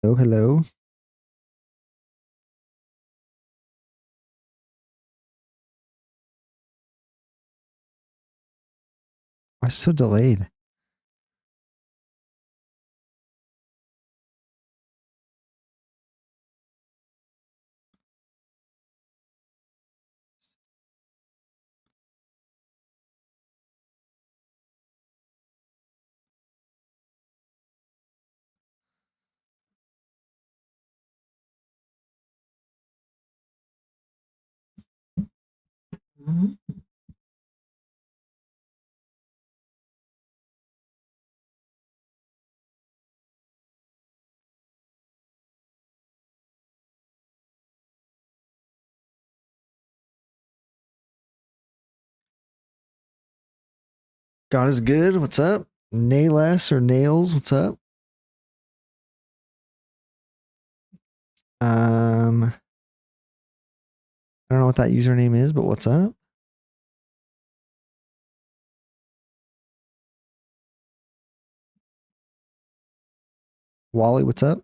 Oh, hello. Why so delayed? God is good. What's up? Nayless or Nails? What's up? I don't know what that username is, but what's up? Wally, what's up?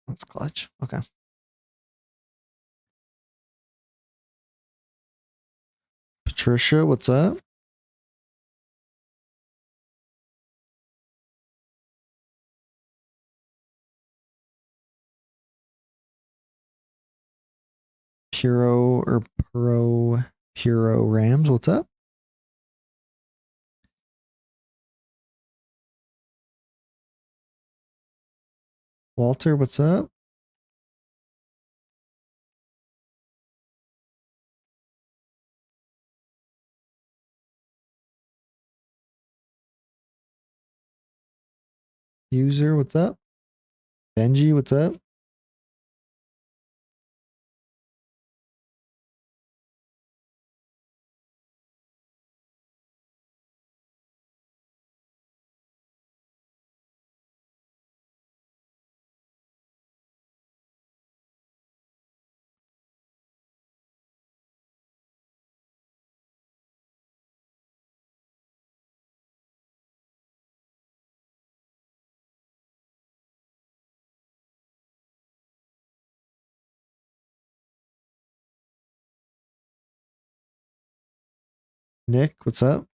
That's clutch. Okay. Patricia, what's up? Puro or Puro Rams, what's up? Walter, what's up? User, what's up? Benji, what's up? Nick, what's up?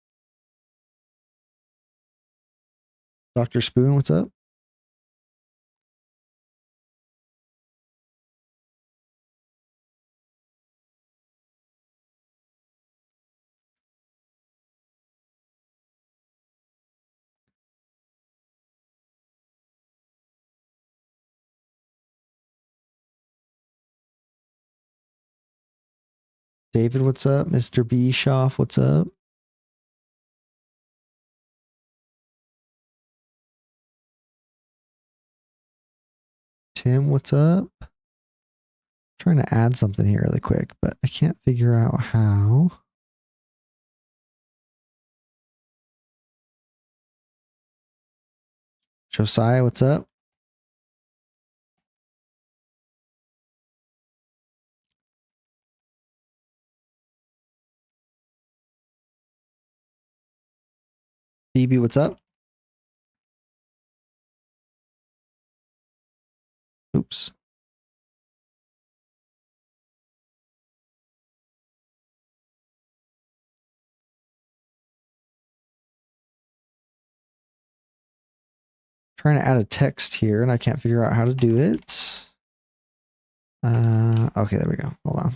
Dr. Spoon, what's up? David, what's up? Mr. Bischoff, what's up? Tim, what's up? Trying to add something here really quick, but I can't figure out how. Josiah, what's up? Phoebe, what's up? Oops. Trying to add a text here and I can't figure out how to do it. Okay, there we go. Hold on.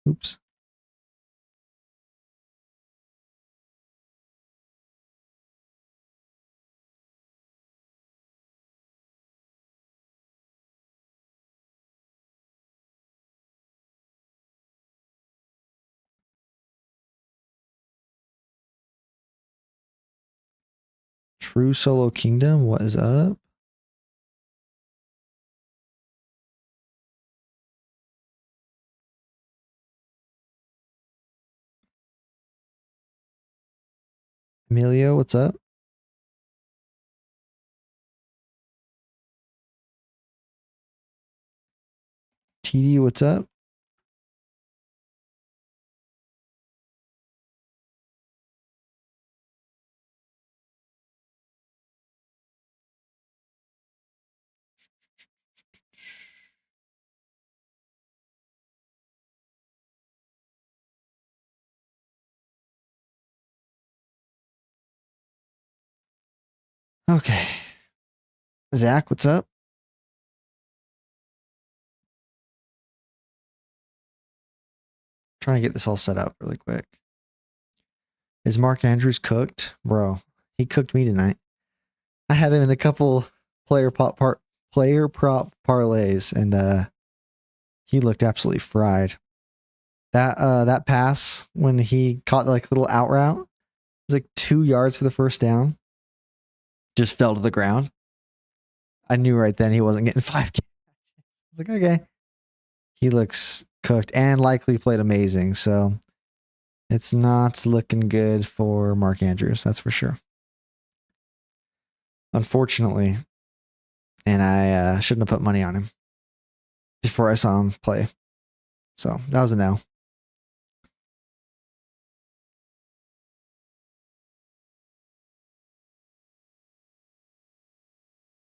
Oops. True Solo Kingdom, what is up? Emilio, what's up? TD, what's up? Okay. Zach, what's up? Trying to get this all set up really quick. Is Mark Andrews cooked? Bro, he cooked me tonight. I had him in a couple player prop parlays, and he looked absolutely fried. That pass when he caught like little out route, it was like 2 yards for the first down. Just fell to the ground. I knew right then he wasn't getting 5 catches. I was like, okay. He looks cooked and likely played amazing. So it's not looking good for Mark Andrews. That's for sure. Unfortunately. And I shouldn't have put money on him before I saw him play. So that was a no.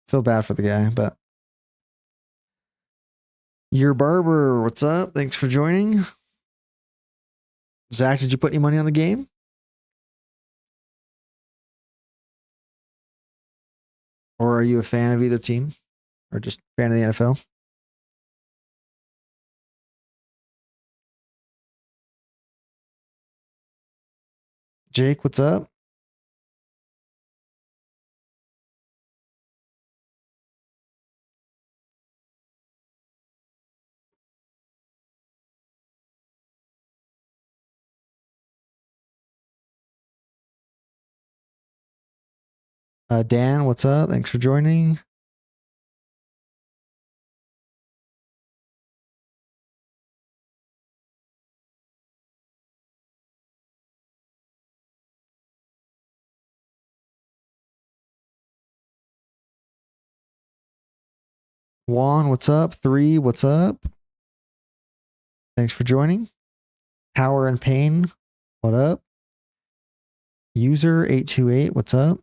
Feel bad for the guy, but your barber, what's up? Thanks for joining. Zach, did you put any money on the game? Or are you a fan of either team? Or just a fan of the NFL? Jake, what's up? Dan, what's up? Thanks for joining. Juan, what's up? 3, what's up? Thanks for joining. Power and Pain, what up? User 828, what's up?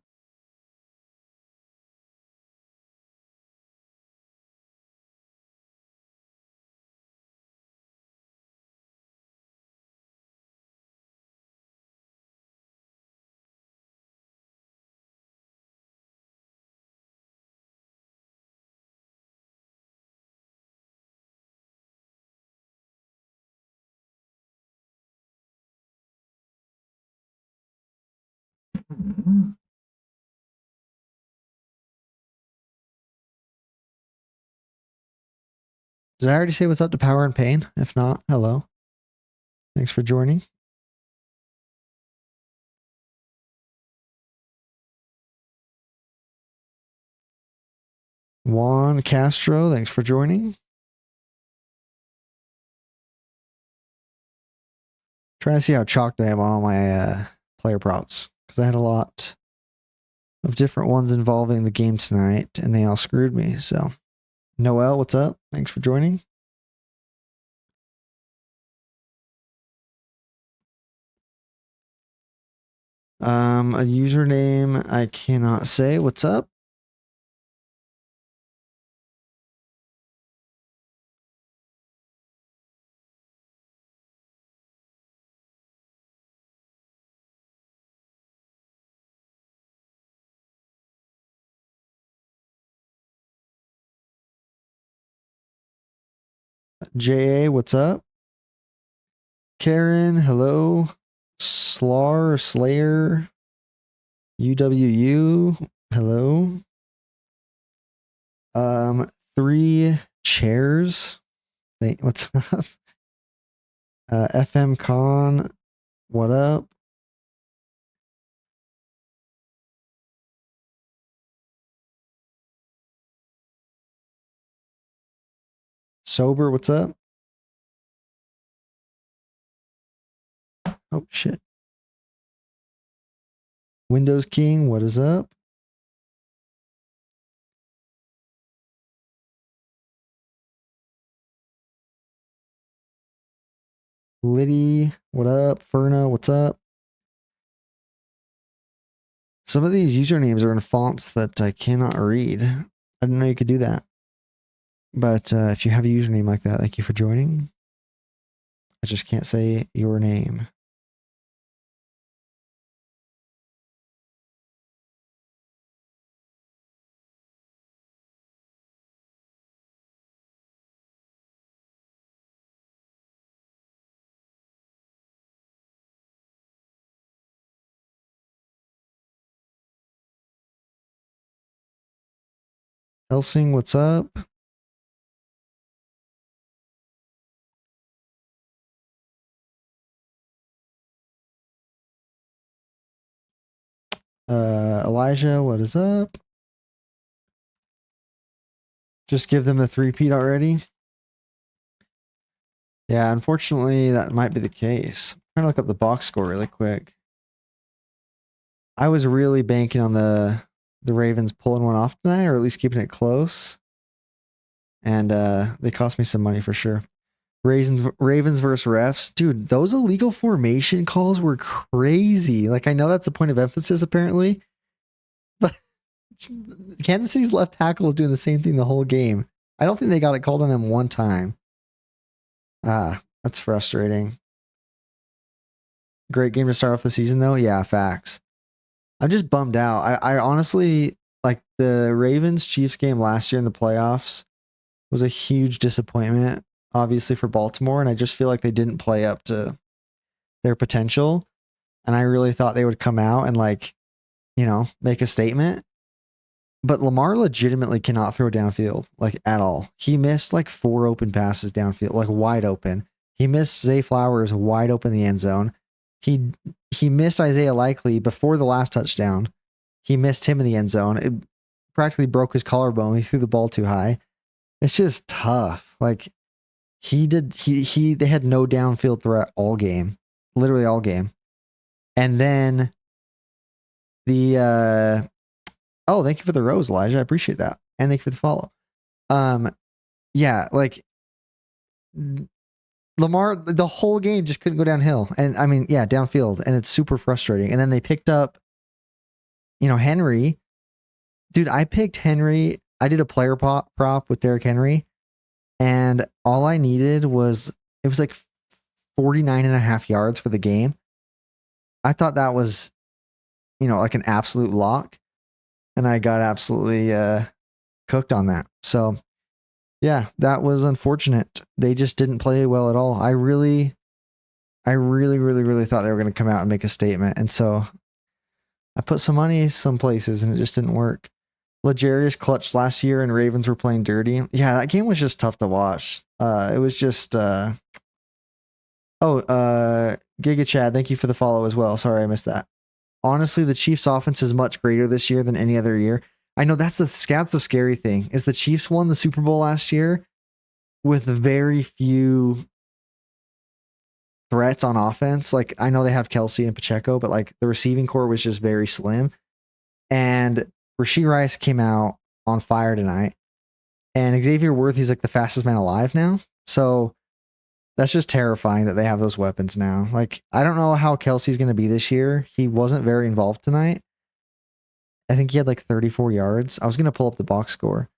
Did I already say what's up to Power and Pain? If not, hello. Thanks for joining. Juan Castro, thanks for joining. Trying to see how chalked I am on all my player props because I had a lot of different ones involving the game tonight and they all screwed me. So, Noel, what's up? Thanks for joining. A username I cannot say. What's up? JA, what's up? Karen, hello. Slar, Slayer, UWU, hello. 3 chairs. What's up? FM Con, what up? Sober, what's up? Oh, shit. Windows King, what is up? Liddy, what up? Ferna, what's up? Some of these usernames are in fonts that I cannot read. I didn't know you could do that. But if you have a username like that, thank you for joining. I just can't say your name. Helsing, what's up? Elijah, what is up? Just give them the three-peat already. Yeah, unfortunately, that might be the case. I'm trying to look up the box score really quick. I was really banking on the Ravens pulling one off tonight, or at least keeping it close. And they cost me some money for sure. Ravens versus refs. Dude, those illegal formation calls were crazy. Like, I know that's a point of emphasis, apparently. But Kansas City's left tackle was doing the same thing the whole game. I don't think they got it called on them one time. That's frustrating. Great game to start off the season, though. Yeah, facts. I'm just bummed out. I honestly, like, the Ravens-Chiefs game last year in the playoffs was a huge disappointment, obviously, for Baltimore, and I just feel like they didn't play up to their potential. And I really thought they would come out and, like, you know, make a statement. But Lamar legitimately cannot throw downfield, like, at all. He missed like 4 open passes downfield, like wide open. He missed Zay Flowers wide open in the end zone. He missed Isaiah Likely before the last touchdown. He missed him in the end zone. It practically broke his collarbone. He threw the ball too high. It's just tough. Like, they had no downfield threat all game, literally all game. And then oh, thank you for the rose, Elijah. I appreciate that. And thank you for the follow. Yeah, like, Lamar, the whole game just couldn't go downhill. And I mean, yeah, downfield. And it's super frustrating. And then they picked up, you know, Henry. Dude, I picked Henry. I did a player prop with Derrick Henry. And all I needed was, it was like 49.5 yards for the game. I thought that was, you know, like an absolute lock. And I got absolutely cooked on that. So, yeah, that was unfortunate. They just didn't play well at all. I really thought they were going to come out and make a statement. And so I put some money some places and it just didn't work. Legarius clutched last year and Ravens were playing dirty. Yeah, that game was just tough to watch. It was just Giga Chad, thank you for the follow as well. Sorry I missed that. Honestly, the Chiefs offense is much greater this year than any other year. I know that's the scary thing, is the Chiefs won the Super Bowl last year with very few threats on offense. Like, I know they have Kelsey and Pacheco, but like the receiving core was just very slim. And Rashee Rice came out on fire tonight. And Xavier Worthy's like the fastest man alive now. So that's just terrifying that they have those weapons now. Like, I don't know how Kelsey's going to be this year. He wasn't very involved tonight. I think he had like 34 yards. I was going to pull up the box score.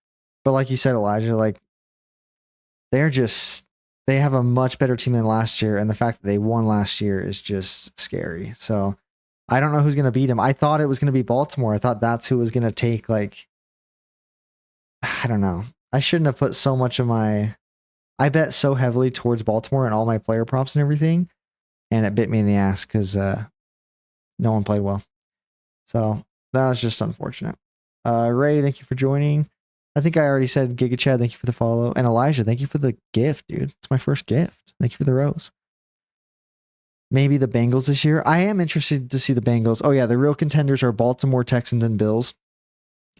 But like you said, Elijah, like, they have a much better team than last year. And the fact that they won last year is just scary. So I don't know who's going to beat him. I thought it was going to be Baltimore. I thought that's who was going to take, like, I don't know. I shouldn't have put so much of I bet so heavily towards Baltimore and all my player props and everything, and it bit me in the ass because no one played well. So that was just unfortunate. Ray, thank you for joining. I think I already said Giga Chad, thank you for the follow. And Elijah, thank you for the gift, dude. It's my first gift. Thank you for the rose. Maybe the Bengals this year. I am interested to see the Bengals. Oh yeah, the real contenders are Baltimore, Texans, and Bills.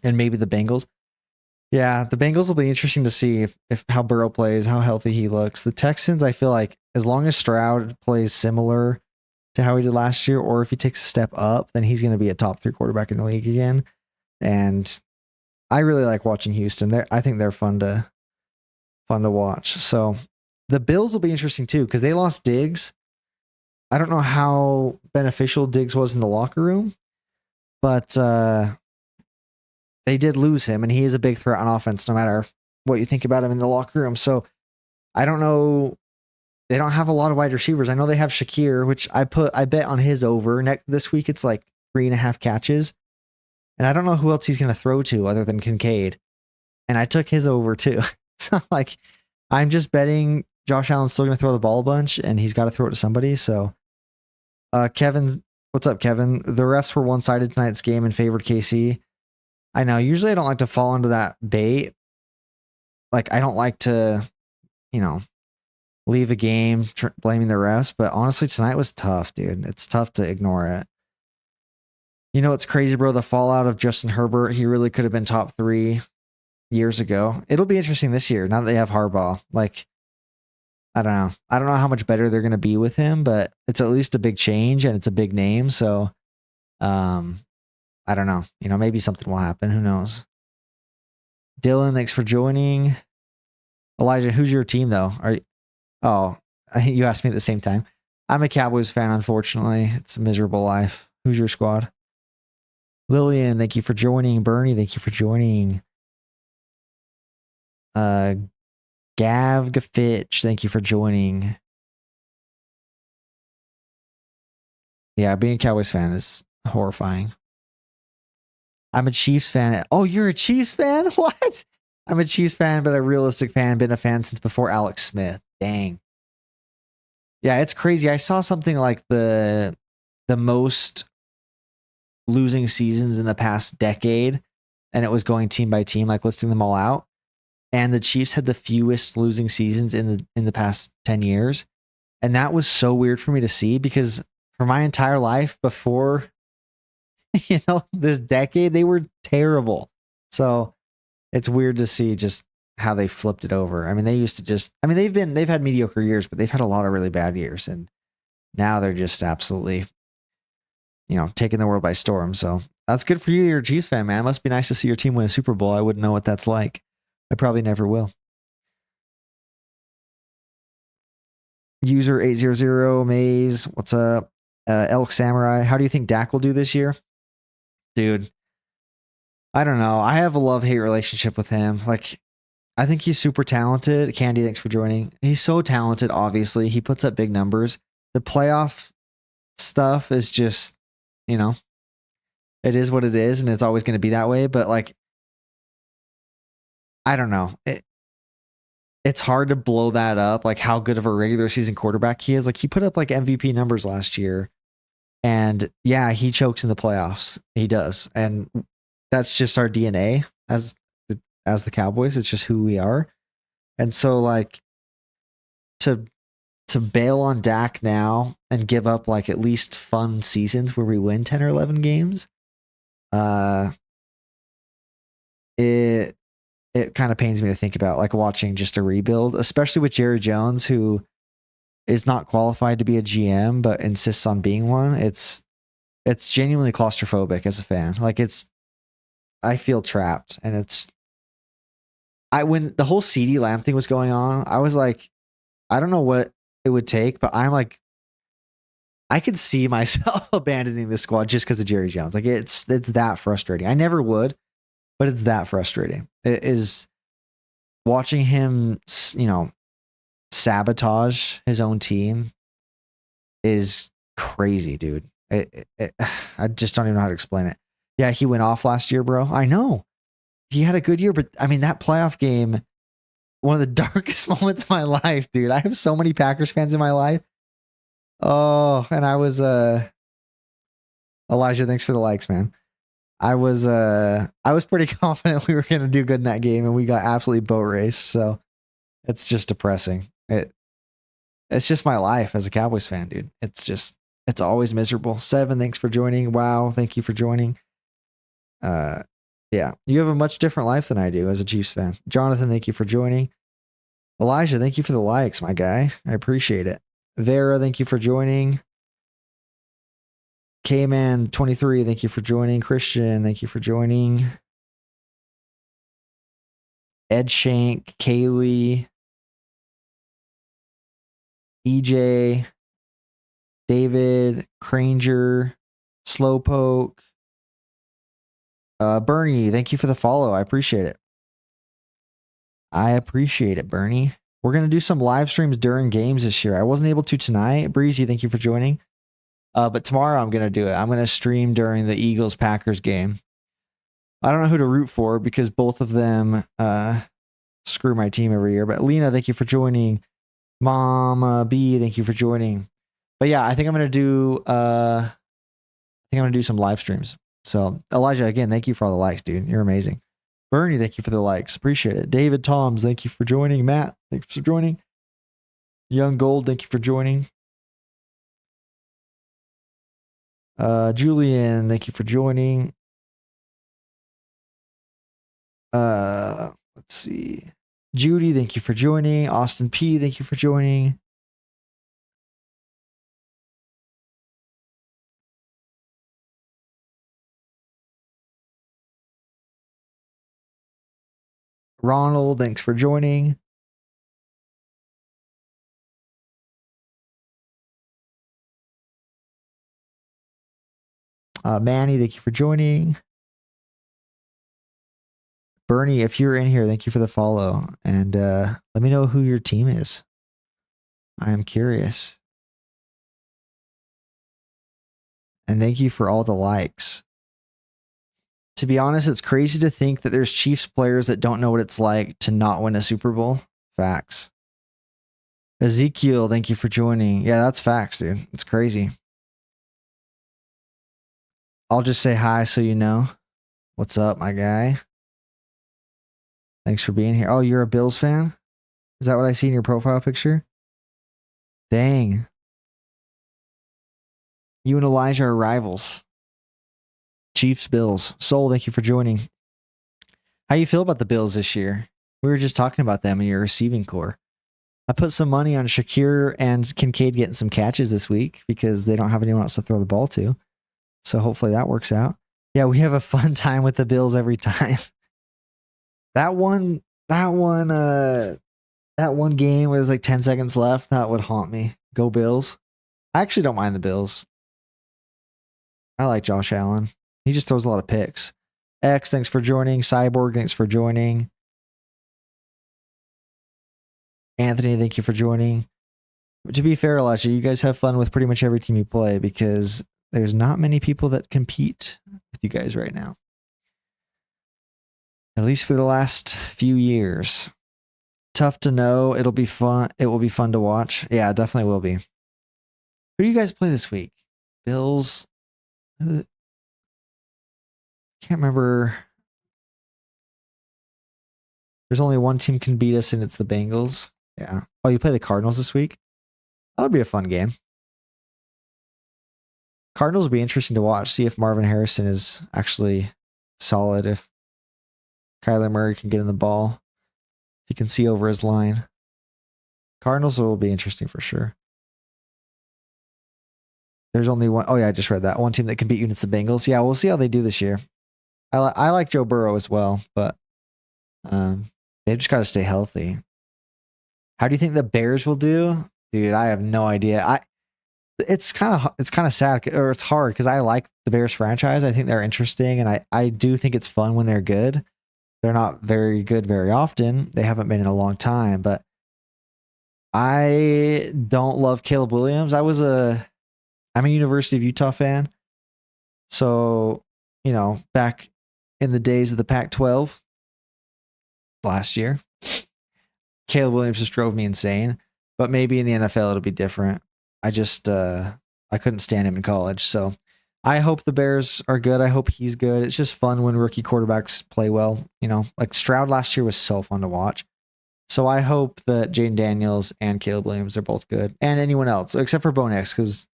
And maybe the Bengals. Yeah, the Bengals will be interesting to see if how Burrow plays, how healthy he looks. The Texans, I feel like as long as Stroud plays similar to how he did last year, or if he takes a step up, then he's going to be a top 3 quarterback in the league again. And I really like watching Houston. I think they're fun to watch. So the Bills will be interesting too because they lost Diggs. I don't know how beneficial Diggs was in the locker room, but they did lose him, and he is a big threat on offense no matter what you think about him in the locker room. So I don't know. They don't have a lot of wide receivers. I know they have Shakir, which I bet on his over. This week it's like 3.5 catches. And I don't know who else he's going to throw to other than Kincaid. And I took his over too. So like, I'm just betting Josh Allen's still going to throw the ball a bunch and he's got to throw it to somebody. So Kevin, what's up, Kevin? The refs were one-sided tonight's game and favored KC. I know. Usually I don't like to fall into that bait. Like, I don't like to, leave a game blaming the refs. But honestly, tonight was tough, dude. It's tough to ignore it. You know, it's crazy, bro. The fallout of Justin Herbert. He really could have been top 3 years ago. It'll be interesting this year now that they have Harbaugh. Like, I don't know. I don't know how much better they're going to be with him, but it's at least a big change and it's a big name. So, I don't know. Maybe something will happen. Who knows? Dylan, thanks for joining. Elijah, who's your team though? You asked me at the same time. I'm a Cowboys fan, unfortunately. It's a miserable life. Who's your squad? Lillian, thank you for joining. Bernie, thank you for joining. Gav Gafitch, thank you for joining. Yeah, being a Cowboys fan is horrifying. I'm a Chiefs fan. Oh, you're a Chiefs fan? What? I'm a Chiefs fan, but a realistic fan. Been a fan since before Alex Smith. Dang. Yeah, it's crazy. I saw something like the most losing seasons in the past decade, and it was going team by team, like listing them all out. And the Chiefs had the fewest losing seasons in the past 10 years. And that was so weird for me to see because for my entire life before, this decade, they were terrible. So it's weird to see just how they flipped it over. I mean, they've had mediocre years, but they've had a lot of really bad years. And now they're just absolutely, taking the world by storm. So that's good for you. You're a Chiefs fan, man. It must be nice to see your team win a Super Bowl. I wouldn't know what that's like. I probably never will. User 800 Maze, what's up? Elk Samurai, how do you think Dak will do this year? Dude, I don't know. I have a love-hate relationship with him. Like, I think he's super talented. Candy, thanks for joining. He's so talented, obviously. He puts up big numbers. The playoff stuff is just, it is what it is, and it's always going to be that way. But, like, I don't know. It's hard to blow that up, like how good of a regular season quarterback he is. Like, he put up like MVP numbers last year. And yeah, he chokes in the playoffs. He does. And that's just our DNA as the Cowboys. It's just who we are. And so, like, to bail on Dak now and give up like at least fun seasons where we win 10 or 11 games, it kind of pains me to think about, like, watching just a rebuild, especially with Jerry Jones, who is not qualified to be a GM, but insists on being one. It's genuinely claustrophobic as a fan. Like, I feel trapped, and when the whole CeeDee Lamb thing was going on, I was like, I don't know what it would take, but I'm like, I could see myself abandoning this squad just because of Jerry Jones. Like, it's that frustrating. I never would, but it's that frustrating. It is watching him, sabotage his own team is crazy, dude. I just don't even know how to explain it. Yeah, he went off last year, bro. I know. He had a good year, but I mean, that playoff game, one of the darkest moments of my life, dude. I have so many Packers fans in my life. Oh, and I was Elijah, thanks for the likes, man. I was pretty confident we were going to do good in that game, and we got absolutely boat raced. So it's just depressing. It's just my life as a Cowboys fan, dude. It's always miserable. 7, thanks for joining. Wow, thank you for joining. Yeah, Yeah, you have a much different life than I do as a Chiefs fan. Jonathan, thank you for joining. Elijah, thank you for the likes, my guy. I appreciate it. Vera, thank you for joining. K-Man23, thank you for joining. Christian, thank you for joining. Ed Shank, Kaylee, EJ, David, Cranger, Slowpoke, Bernie, thank you for the follow. I appreciate it. I appreciate it, Bernie. We're going to do some live streams during games this year. I wasn't able to tonight. Breezy, thank you for joining. But tomorrow I'm going to do it. I'm going to stream during the Eagles-Packers game. I don't know who to root for because both of them screw my team every year. But Lena, thank you for joining. Mama B, thank you for joining. But yeah, I think I'm going to do some live streams. So Elijah, again, thank you for all the likes, dude. You're amazing. Bernie, thank you for the likes. Appreciate it. David Toms, thank you for joining. Matt, thanks for joining. Young Gold, thank you for joining. Julian, thank you for joining. Let's see. Judy, thank you for joining. Austin P, thank you for joining. Ronald, thanks for joining. Manny, thank you for joining. Bernie, if you're in here, thank you for the follow. And let me know who your team is. I am curious. And thank you for all the likes. To be honest, it's crazy to think that there's Chiefs players that don't know what it's like to not win a Super Bowl. Facts. Ezekiel, thank you for joining. Yeah, that's facts, dude. It's crazy. I'll just say hi so you know. What's up, my guy? Thanks for being here. Oh, you're a Bills fan? Is that what I see in your profile picture? Dang. You and Elijah are rivals. Chiefs, Bills. Soul, thank you for joining. How you feel about the Bills this year? We were just talking about them in your receiving core. I put some money on Shakir and Kincaid getting some catches this week because they don't have anyone else to throw the ball to. So hopefully that works out. Yeah, we have a fun time with the Bills every time. That one game where there's like 10 seconds left, that would haunt me. Go Bills. I actually don't mind the Bills. I like Josh Allen. He just throws a lot of picks. X, thanks for joining. Cyborg, thanks for joining. Anthony, thank you for joining. To be fair, Elijah, you guys have fun with pretty much every team you play because there's not many people that compete with you guys right now. At least for the last few years. Tough to know. It'll be fun. It will be fun to watch. Yeah, it definitely will be. Who do you guys play this week? Bills. Can't remember. There's only one team can beat us, and it's the Bengals. Yeah. Oh, you play the Cardinals this week? That'll be a fun game. Cardinals will be interesting to watch. See if Marvin Harrison is actually solid. If Kyler Murray can get in the ball. If he can see over his line. Cardinals will be interesting for sure. There's only one. Oh, yeah, I just read that. One team that can beat you, and it's the Bengals. Yeah, we'll see how they do this year. I like Joe Burrow as well, but they've just got to stay healthy. How do you think the Bears will do? Dude, I have no idea. It's kind of sad, or it's hard because I like the Bears franchise. I think they're interesting, and I do think it's fun when they're good. They're not very good very often. They haven't been in a long time, but I don't love Caleb Williams. I'm a University of Utah fan. So, back in the days of the Pac-12 last year, Caleb Williams just drove me insane. But maybe in the NFL it'll be different. I just I couldn't stand him in college. So I hope the Bears are good. I hope he's good. It's just fun when rookie quarterbacks play well. Like Stroud last year was so fun to watch. So I hope that Jaden Daniels and Caleb Williams are both good. And anyone else, except for Bo Nix, because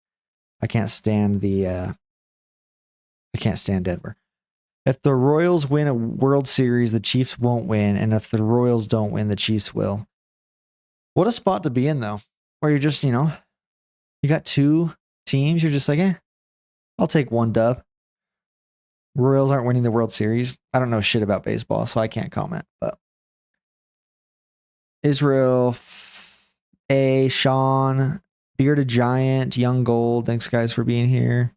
I can't stand Denver. If the Royals win a World Series, the Chiefs won't win. And if the Royals don't win, the Chiefs will. What a spot to be in, though, where you're just, you got two teams. You're just like, I'll take one dub. Royals aren't winning the World Series. I don't know shit about baseball, so I can't comment. But Israel, Sean, Bearded Giant, Young Gold. Thanks, guys, for being here.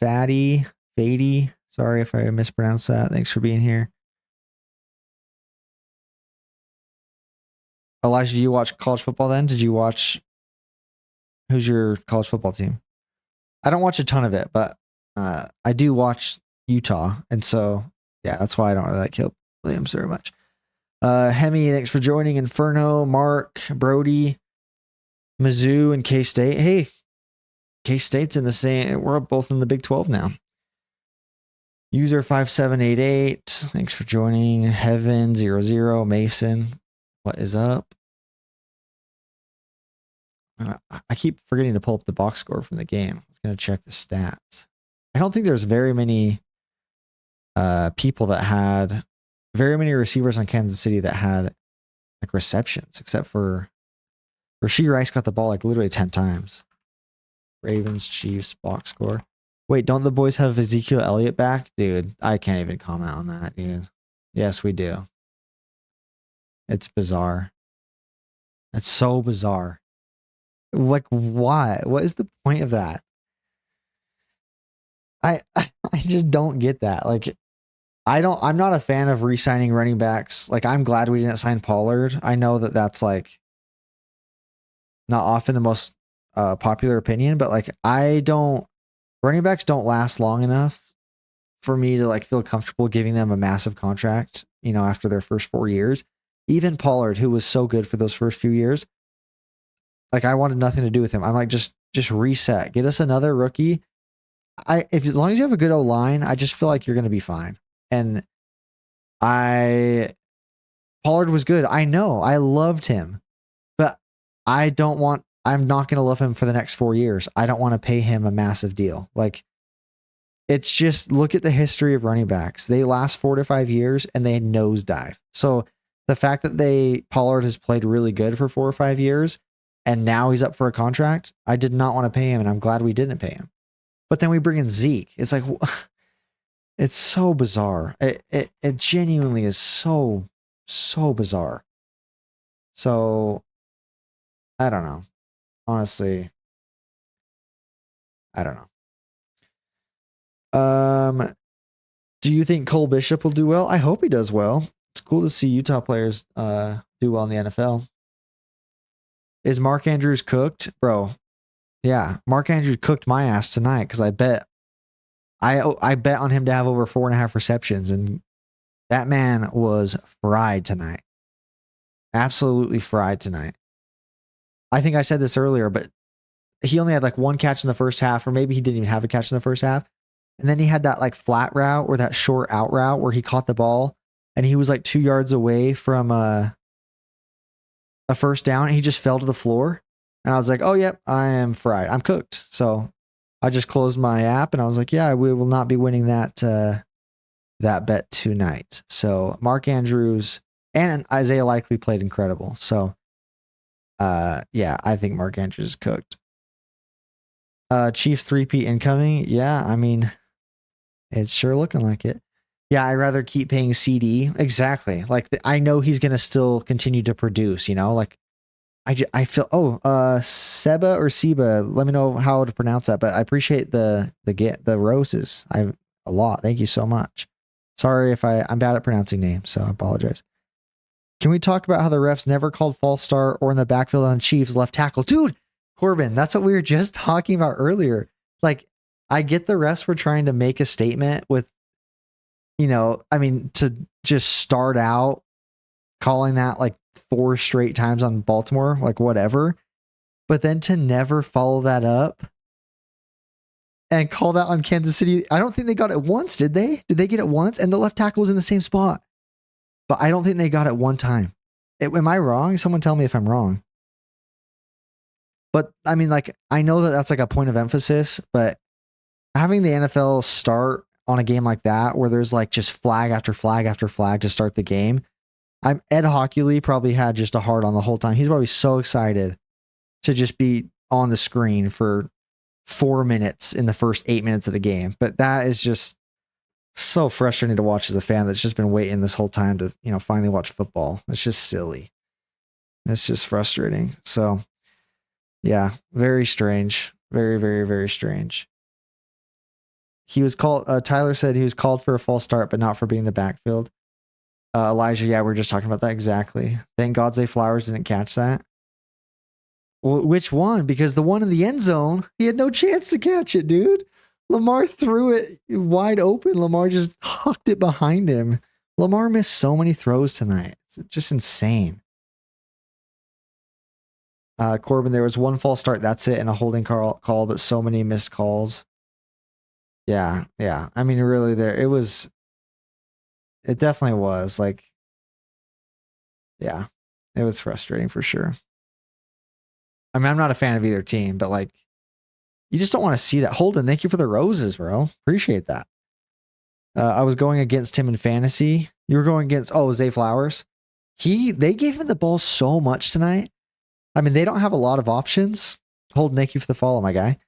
Fady. Sorry if I mispronounced that. Thanks for being here. Elijah, do you watch college football then? Did you watch? Who's your college football team? I don't watch a ton of it, but I do watch Utah. And so, yeah, that's why I don't really like Caleb Williams very much. Hemi, thanks for joining. Inferno, Mark, Brody, Mizzou, and K-State. Hey, K-State's in the same. We're both in the Big 12 now. User 5788. Thanks for joining. Heaven00. Mason. What is up? I keep forgetting to pull up the box score from the game. I was going to check the stats. I don't think there's very many people that had very many receivers on Kansas City that had like receptions, except for Rashee Rice got the ball like literally 10 times. Ravens, Chiefs, box score. Wait, don't the boys have Ezekiel Elliott back? Dude, I can't even comment on that, dude. Yes, we do. It's bizarre. It's so bizarre. Like, why? What is the point of that? I just don't get that. Like, I'm not a fan of re-signing running backs. Like, I'm glad we didn't sign Pollard. I know that that's like not often the most popular opinion, but like, running backs don't last long enough for me to like feel comfortable giving them a massive contract, after their first 4 years. Even Pollard, who was so good for those first few years, like I wanted nothing to do with him. I'm like, just reset, get us another rookie. As long as you have a good O-line, I just feel like you're going to be fine. And Pollard was good. I know, I loved him, but I'm not going to love him for the next 4 years. I don't want to pay him a massive deal. Like, it's just, look at the history of running backs. They last 4 to 5 years and they nosedive. So the fact that Pollard has played really good for 4 or 5 years and now he's up for a contract, I did not want to pay him, and I'm glad we didn't pay him. But then we bring in Zeke. It's like, it's so bizarre. It genuinely is so bizarre. So I don't know. Honestly, I don't know. Do you think Cole Bishop will do well? I hope he does well. It's cool to see Utah players do well in the NFL. Is Mark Andrews cooked? Bro, yeah. Mark Andrews cooked my ass tonight because I bet on him to have over 4.5 receptions, and that man was fried tonight. Absolutely fried tonight. I think I said this earlier, but he only had like one catch in the first half, or maybe he didn't even have a catch in the first half. And then he had that like flat route or that short out route where he caught the ball and he was like 2 yards away from a first down, and he just fell to the floor. And I was like, oh, yep, I am fried. I'm cooked. So I just closed my app and I was like, yeah, we will not be winning that bet tonight. So Mark Andrews and Isaiah Likely played incredible. So yeah, I think Mark Andrews is cooked. Chiefs 3P incoming. Yeah, I mean, it's sure looking like it. Yeah, I'd rather keep paying CD. Exactly. Like, I know he's going to still continue to produce, like I feel, Seba or Seba, let me know how to pronounce that, but I appreciate the roses. A lot. Thank you so much. Sorry if I'm bad at pronouncing names, so I apologize. Can we talk about how the refs never called false start or in the backfield on Chiefs left tackle? Dude, Corbin, that's what we were just talking about earlier. Like, I get the refs were trying to make a statement with, to just start out calling that like 4 straight times on Baltimore, like whatever. But then to never follow that up and call that on Kansas City. I don't think they got it once, did they? Did they get it once? And the left tackle was in the same spot. But I don't think they got it one time. Am I wrong? Someone tell me if I'm wrong. But I mean, like, I know that that's like a point of emphasis, but having the NFL start on a game like that where there's like just flag after flag after flag to start the game. Ed Hockley probably had just a heart on the whole time. He's probably so excited to just be on the screen for 4 minutes in the first 8 minutes of the game. But that is just so frustrating to watch as a fan that's just been waiting this whole time to, finally watch football. It's just silly. It's just frustrating. So yeah, very strange. Very, very, very strange. He was called, Tyler said he was called for a false start, but not for being the backfield. Elijah, yeah, we were just talking about that exactly. Thank God Zay Flowers didn't catch that. Well, which one? Because the one in the end zone, he had no chance to catch it, dude. Lamar threw it wide open. Lamar just hucked it behind him. Lamar missed so many throws tonight. It's just insane. Corbin, there was one false start. That's it. And a holding call, but so many missed calls. Yeah. I mean, really, it definitely was like, yeah, it was frustrating for sure. I mean, I'm not a fan of either team, but like, you just don't want to see that. Holden, thank you for the roses, bro. Appreciate that. I was going against him in fantasy. You were going against, Zay Flowers. They gave him the ball so much tonight. I mean, they don't have a lot of options. Holden, thank you for the follow, my guy.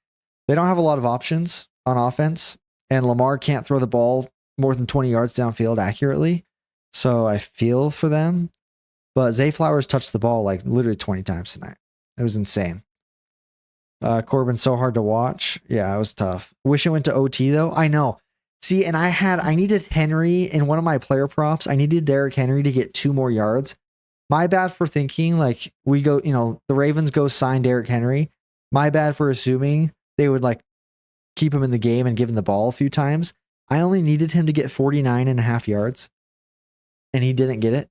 They don't have a lot of options on offense, and Lamar can't throw the ball more than 20 yards downfield accurately. So I feel for them. But Zay Flowers touched the ball like literally 20 times tonight. It was insane. Corbin, so hard to watch. Yeah, it was tough. Wish it went to OT though. I know. See, and I needed Henry in one of my player props. I needed Derrick Henry to get 2 more yards. My bad for thinking like we go, the Ravens go sign Derrick Henry. My bad for assuming they would like keep him in the game and give him the ball a few times. I only needed him to get 49.5 yards and he didn't get it.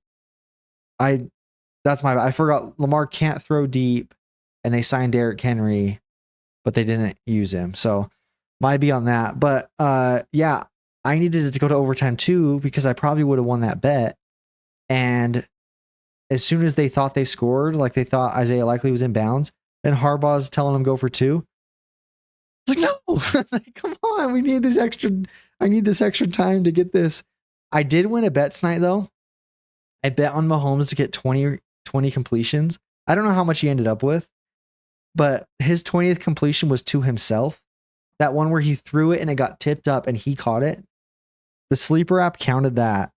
That's my bad. I forgot Lamar can't throw deep and they signed Derrick Henry, but they didn't use him. So might be on that. But yeah, I needed it to go to overtime too because I probably would have won that bet. And as soon as they thought they scored, like they thought Isaiah Likely was in bounds, and Harbaugh's telling them go for 2. Like, no, like, come on, I need this extra time to get this. I did win a bet tonight though. I bet on Mahomes to get 20 completions. I don't know how much he ended up with, but his 20th completion was to himself. That one where he threw it and it got tipped up and he caught it. The sleeper app counted that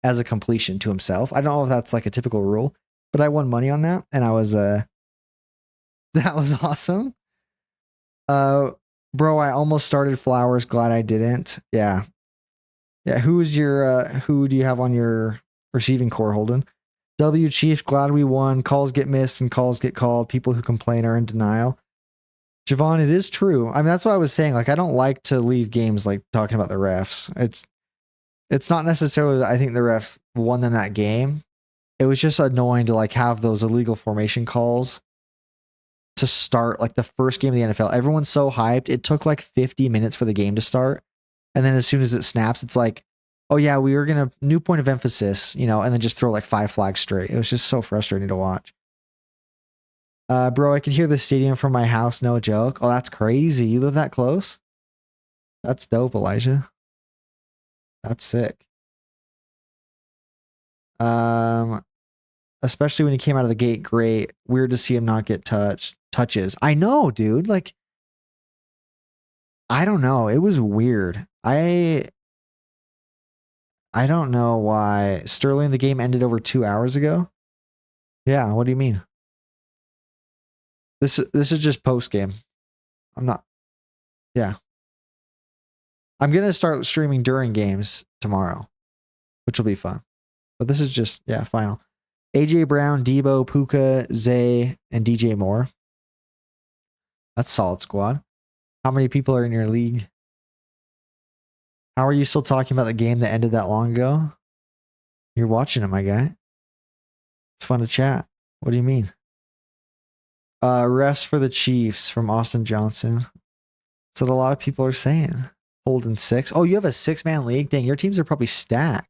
as a completion to himself. I don't know if that's like a typical rule, but I won money on that and I was that was awesome. Bro, I almost started Flowers. Glad I didn't. Yeah. Who do you have on your receiving core, Holden? W Chief, glad we won. Calls get missed and calls get called. People who complain are in denial. Javon, it is true. I mean, that's what I was saying. Like, I don't like to leave games like talking about the refs. It's not necessarily that I think the refs won them that game. It was just annoying to like have those illegal formation calls to start like the first game of the NFL. Everyone's so hyped. It took like 50 minutes for the game to start. And then as soon as it snaps, it's like, oh yeah, we were going to new point of emphasis, and then just throw like 5 flags straight. It was just so frustrating to watch. Bro, I can hear the stadium from my house. No joke. Oh, that's crazy. You live that close? That's dope, Elijah. That's sick. Especially when he came out of the gate, great. Weird to see him not get touches. I know, dude. Like, I don't know. It was weird. I don't know why. Sterling, the game ended over 2 hours ago. Yeah, what do you mean? This is just post game. I'm not. Yeah. I'm going to start streaming during games tomorrow, which will be fun. But this is just, final. AJ Brown, Debo, Puka, Zay, and DJ Moore. That's a solid squad. How many people are in your league? How are you still talking about the game that ended that long ago? You're watching it, my guy. It's fun to chat. What do you mean? Refs for the Chiefs from Austin Johnson. That's what a lot of people are saying. Holding 6. Oh, you have a 6-man league? Dang, your teams are probably stacked.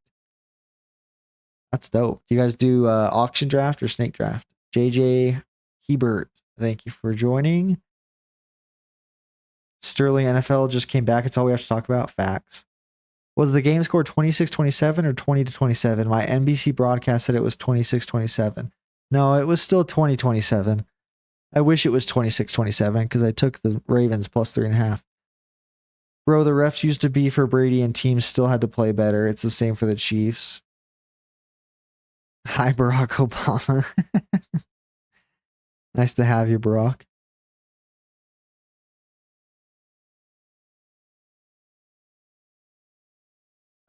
That's dope. Do you guys do auction draft or snake draft? JJ Hebert, thank you for joining. Sterling NFL just came back. It's all we have to talk about. Facts. Was the game score 26-27 or 20-27? My NBC broadcast said it was 26-27. No, it was still 20-27. I wish it was 26-27 because I took the Ravens plus 3.5. Bro, the refs used to be for Brady and teams still had to play better. It's the same for the Chiefs. Hi, Barack Obama. Nice to have you, Barack.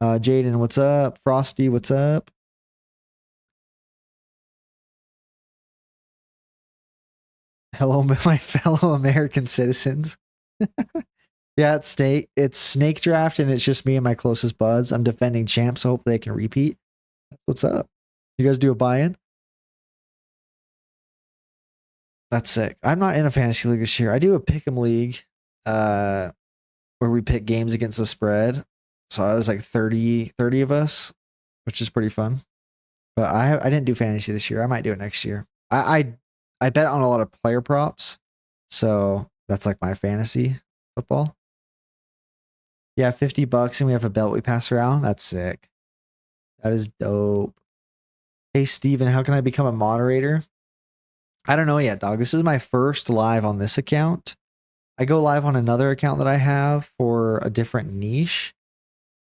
Jaden, what's up? Frosty, what's up? Hello, my fellow American citizens. Yeah, it's snake draft, and it's just me and my closest buds. I'm defending champs, so hopefully they can repeat. What's up? You guys do a buy-in? That's sick. I'm not in a fantasy league this year. I do a pick'em league, where we pick games against the spread. So I was like 30 of us, which is pretty fun. But I didn't do fantasy this year. I might do it next year. I bet on a lot of player props, so that's like my fantasy football. Yeah, $50 and we have a belt we pass around. That's sick. That is dope. Hey Steven, how can I become a moderator? I don't know yet, dog. This is my first live on this account. I go live on another account that I have for a different niche.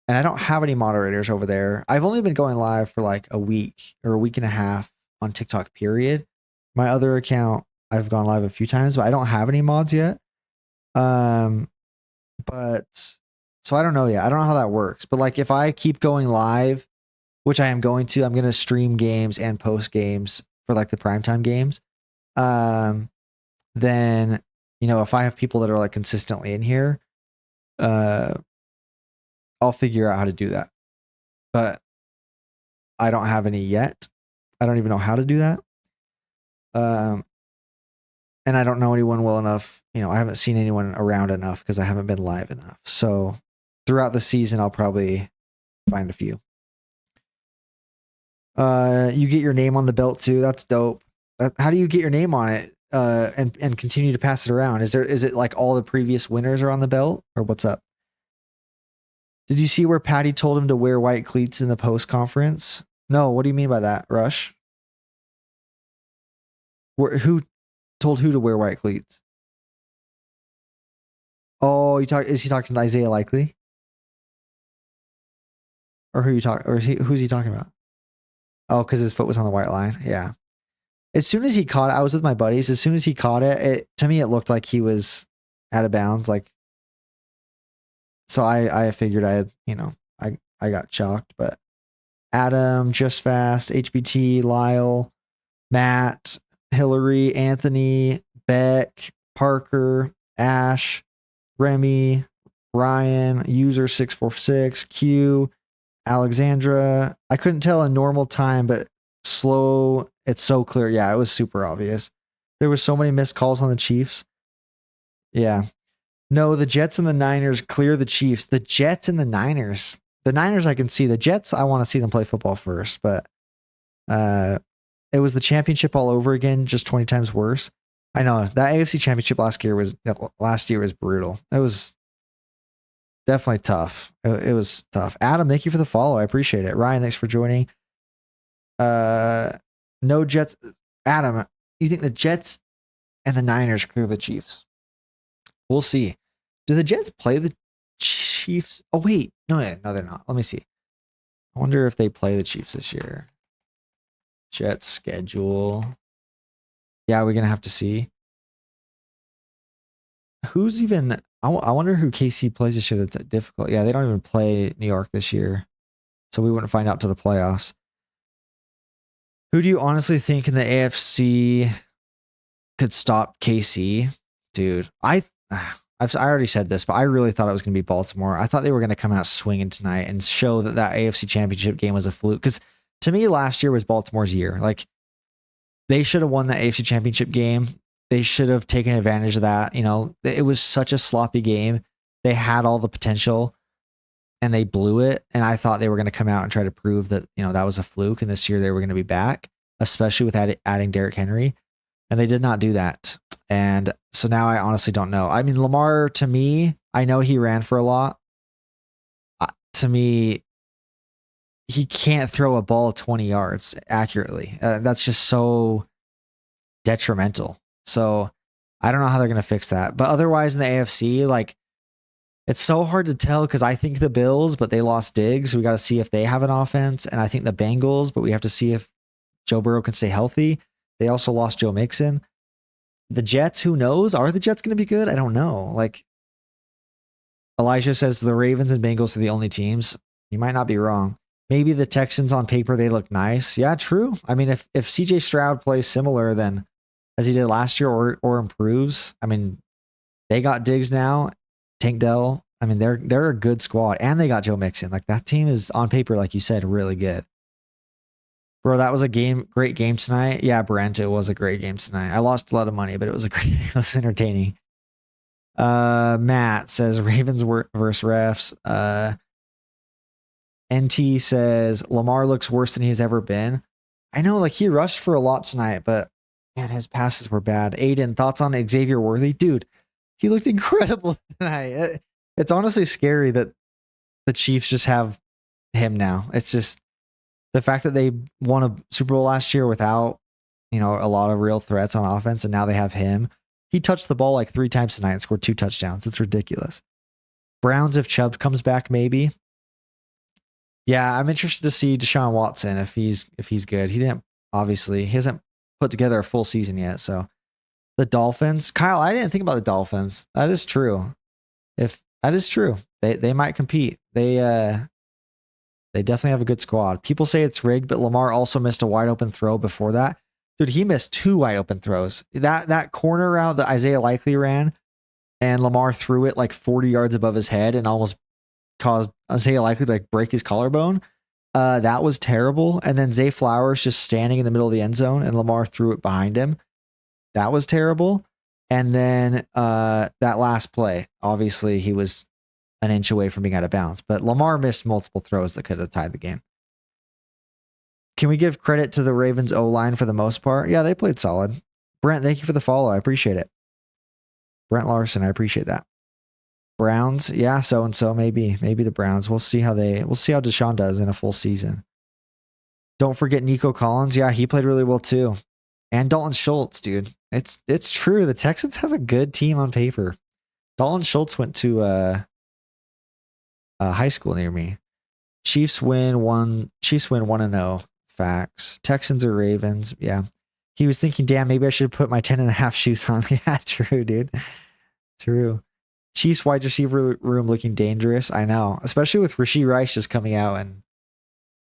And I don't have any moderators over there. I've only been going live for like a week or a week and a half on TikTok, period. My other account, I've gone live a few times, but I don't have any mods yet. But so I don't know yet. I don't know how that works. But like if I keep going live, which I am going to, I'm going to stream games and post games for like the primetime games. Then, you know, if I have people that are like consistently in here, I'll figure out how to do that. But I don't have any yet. I don't even know how to do that. And I don't know anyone well enough. You know, I haven't seen anyone around enough because I haven't been live enough. So throughout the season, I'll probably find a few. You get your name on the belt too. That's dope. How do you get your name on it? And continue to pass it around. Is it like all the previous winners are on the belt, or what's up? Did you see where Patty told him to wear white cleats in the post conference? No, what do you mean by that, Rush? Who told who to wear white cleats? Oh, is he talking to Isaiah Likely? Or who's he talking about? Oh, because his foot was on the white line. Yeah. As soon as he caught it, I was with my buddies. As soon as he caught it, to me, it looked like he was out of bounds. Like, so I figured I got shocked. But Adam, Just Fast, HBT, Lyle, Matt, Hillary, Anthony, Beck, Parker, Ash, Remy, Ryan, User 646, Q, Alexandra. I couldn't tell in normal time, but slow. It's so clear. Yeah, it was super obvious. There were so many missed calls on the Chiefs. Yeah. No, the Jets and the Niners clear the Chiefs. The Jets and the Niners. The Niners I can see. The Jets, I want to see them play football first, but it was the championship all over again, just 20 times worse. I know that AFC championship last year was brutal. It was definitely tough. It was tough. Adam, thank you for the follow. I appreciate it. Ryan, thanks for joining. No Jets. Adam, you think the Jets and the Niners clear the Chiefs? We'll see. Do the Jets play the Chiefs? Oh, wait. No, they're not. Let me see. I wonder if they play the Chiefs this year. Jets schedule. Yeah, we're going to have to see. Who's even... I wonder who KC plays this year that's difficult. Yeah, they don't even play New York this year. So we wouldn't find out till the playoffs. Who do you honestly think in the AFC could stop KC? Dude, I already said this, but I really thought it was going to be Baltimore. I thought they were going to come out swinging tonight and show that AFC Championship game was a fluke. Because to me, last year was Baltimore's year. Like, they should have won that AFC Championship game. They should have taken advantage of that. You know, it was such a sloppy game. They had all the potential and they blew it. And I thought they were going to come out and try to prove that, you know, that was a fluke. And this year they were going to be back, especially with adding Derrick Henry. And they did not do that. And so now I honestly don't know. I mean, Lamar, to me, I know he ran for a lot. to me, he can't throw a ball 20 yards accurately. That's just so detrimental. So I don't know how they're going to fix that. But otherwise in the AFC, like, it's so hard to tell because I think the Bills, but they lost Diggs. We got to see if they have an offense. And I think the Bengals, but we have to see if Joe Burrow can stay healthy. They also lost Joe Mixon. The Jets, who knows? Are the Jets going to be good? I don't know. Like, Elijah says the Ravens and Bengals are the only teams. You might not be wrong. Maybe the Texans on paper, they look nice. Yeah, true. I mean, if CJ Stroud plays similar than as he did last year or improves, I mean, they got Diggs now, Tank Dell. I mean, they're a good squad, and they got Joe Mixon. Like, that team is on paper, like you said, really good. Bro, that was a great game tonight. Yeah, Brent, it was a great game tonight. I lost a lot of money, but it was it was entertaining. Matt says Ravens versus refs. NT says Lamar looks worse than he's ever been. I know, like, he rushed for a lot tonight, but man, his passes were bad. Aiden, thoughts on Xavier Worthy? Dude, he looked incredible tonight. It's honestly scary that the Chiefs just have him now. It's just the fact that they won a Super Bowl last year without, a lot of real threats on offense, and now they have him. He touched the ball like 3 times tonight and scored 2 touchdowns. It's ridiculous. Browns, if Chubb comes back, maybe. Yeah, I'm interested to see Deshaun Watson if he's good. He hasn't put together a full season yet. So the Dolphins, Kyle, I didn't think about the Dolphins. That is true. If that is true, they might compete. They definitely have a good squad. People say it's rigged, but Lamar also missed a wide open throw before that. Dude, he missed 2 wide open throws. That corner route that Isaiah Likely ran, and Lamar threw it like 40 yards above his head and almost caused Isaiah Likely to like break his collarbone. That was terrible. And then Zay Flowers just standing in the middle of the end zone and Lamar threw it behind him. That was terrible. And then that last play, obviously he was an inch away from being out of bounds, but Lamar missed multiple throws that could have tied the game. Can we give credit to the Ravens O-line for the most part? Yeah, they played solid. Brent, thank you for the follow. I appreciate it. Brent Larson, I appreciate that. Browns, yeah, so maybe the Browns. We'll see how Deshaun does in a full season. Don't forget Nico Collins. Yeah, he played really well too. And Dalton Schultz, dude. It's true. The Texans have a good team on paper. Dalton Schultz went to high school near me. Chiefs win 1-0. Facts. Texans or Ravens. Yeah. He was thinking, damn, maybe I should put my 10.5 shoes on. Yeah, true, dude. True. Chiefs wide receiver room looking dangerous. I know. Especially with Rashee Rice just coming out and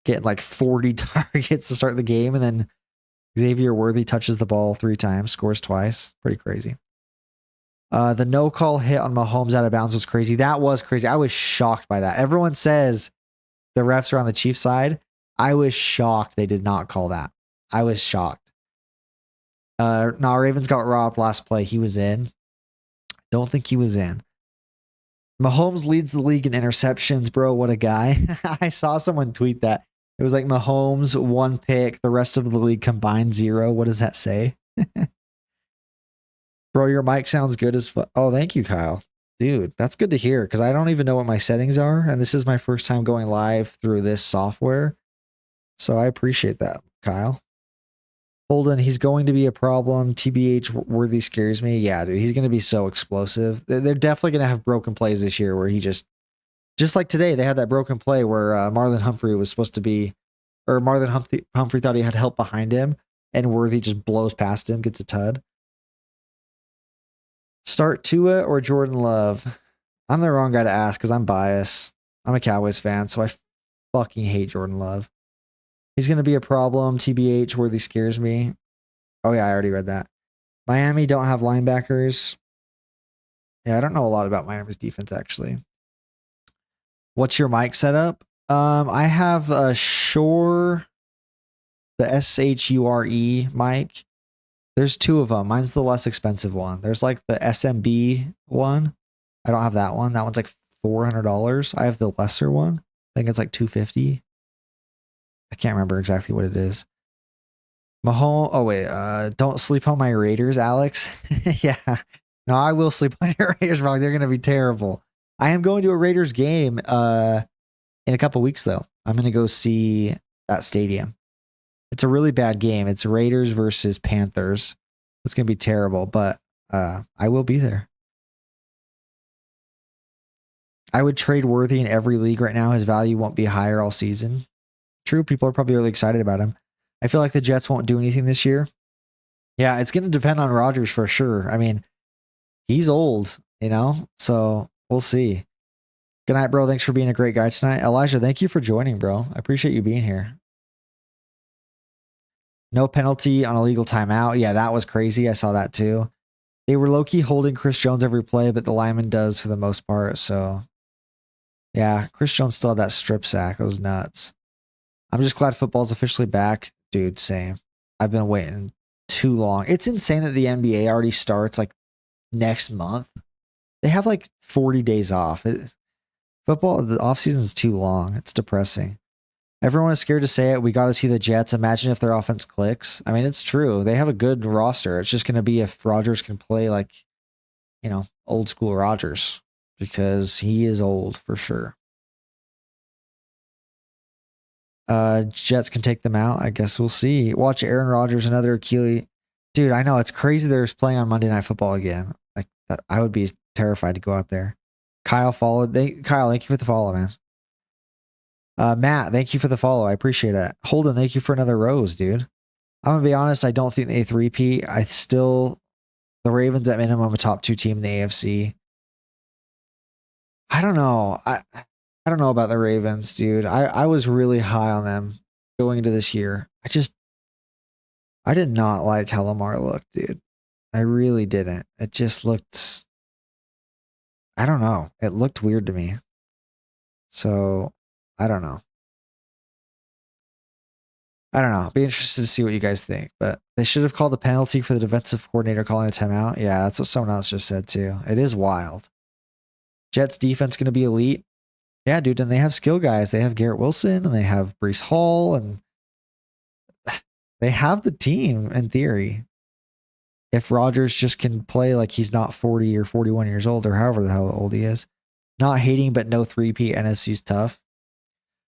getting like 40 targets to start the game. And then Xavier Worthy touches the ball 3 times, scores twice. Pretty crazy. The no call hit on Mahomes out of bounds was crazy. That was crazy. I was shocked by that. Everyone says the refs are on the Chiefs side. I was shocked they did not call that. I was shocked. No, Ravens got robbed last play. He was in. Don't think he was in. Mahomes leads the league in interceptions, bro. What a guy. I saw someone tweet that. It was like Mahomes 1 pick, the rest of the league combined 0. What does that say? Bro, your mic sounds good as fuck. Oh, thank you, Kyle. Dude, that's good to hear because I don't even know what my settings are. And this is my first time going live through this software. So I appreciate that, Kyle. Holden, he's going to be a problem. TBH Worthy scares me. Yeah, dude, he's going to be so explosive. They're definitely going to have broken plays this year where he just like today, they had that broken play where Marlon Humphrey was supposed to be, or Marlon Humphrey thought he had help behind him, and Worthy just blows past him, gets a tud. Start Tua or Jordan Love? I'm the wrong guy to ask because I'm biased. I'm a Cowboys fan, so I fucking hate Jordan Love. He's going to be a problem. TBH, Worthy scares me. Oh, yeah, I already read that. Miami don't have linebackers. Yeah, I don't know a lot about Miami's defense, actually. What's your mic setup? I have a Shure, the SHURE mic. There's 2 of them. Mine's the less expensive one. There's like the SMB one. I don't have that one. That one's like $400. I have the lesser one. I think it's like $250. I can't remember exactly what it is. Mahomes. Oh wait, don't sleep on my Raiders, Alex. Yeah, no, I will sleep on your Raiders, wrong. They're gonna be terrible. I am going to a Raiders game in a couple weeks, though. I'm going to go see that stadium. It's a really bad game. It's Raiders versus Panthers. It's going to be terrible, but I will be there. I would trade Worthy in every league right now. His value won't be higher all season. True, people are probably really excited about him. I feel like the Jets won't do anything this year. Yeah, it's going to depend on Rodgers for sure. I mean, he's old, so we'll see. Good night, bro. Thanks for being a great guy tonight. Elijah, thank you for joining, bro. I appreciate you being here. No penalty on a legal timeout. Yeah, that was crazy. I saw that too. They were low-key holding Chris Jones every play, but the lineman does for the most part. So, yeah, Chris Jones still had that strip sack. It was nuts. I'm just glad football's officially back. Dude, same. I've been waiting too long. It's insane that the NBA already starts like next month. They have like 40 days off. Football, the offseason is too long. It's depressing. Everyone is scared to say it. We got to see the Jets. Imagine if their offense clicks. I mean, it's true. They have a good roster. It's just going to be if Rodgers can play like, old school Rodgers, because he is old for sure. Jets can take them out. I guess we'll see. Watch Aaron Rodgers, another Achilles. Dude, I know it's crazy they're playing on Monday Night Football again. Like I would be terrified to go out there. Kyle followed. Kyle, thank you for the follow, man. Matt, thank you for the follow. I appreciate it. Holden, thank you for another rose, dude. I'm going to be honest. I don't think they three-peat. The Ravens at minimum a top 2 team in the AFC. I don't know. I don't know about the Ravens, dude. I was really high on them going into this year. I did not like how Lamar looked, dude. I really didn't. It just looked, I don't know. It looked weird to me. So, I don't know. Be interested to see what you guys think. But they should have called the penalty for the defensive coordinator calling the timeout. Yeah, that's what someone else just said too. It is wild. Jets defense going to be elite. Yeah, dude. And they have skill guys. They have Garrett Wilson and they have Breece Hall. And they have the team in theory. If Rodgers just can play like he's not 40 or 41 years old or however the hell old he is. Not hating, but no 3P. NFC's tough.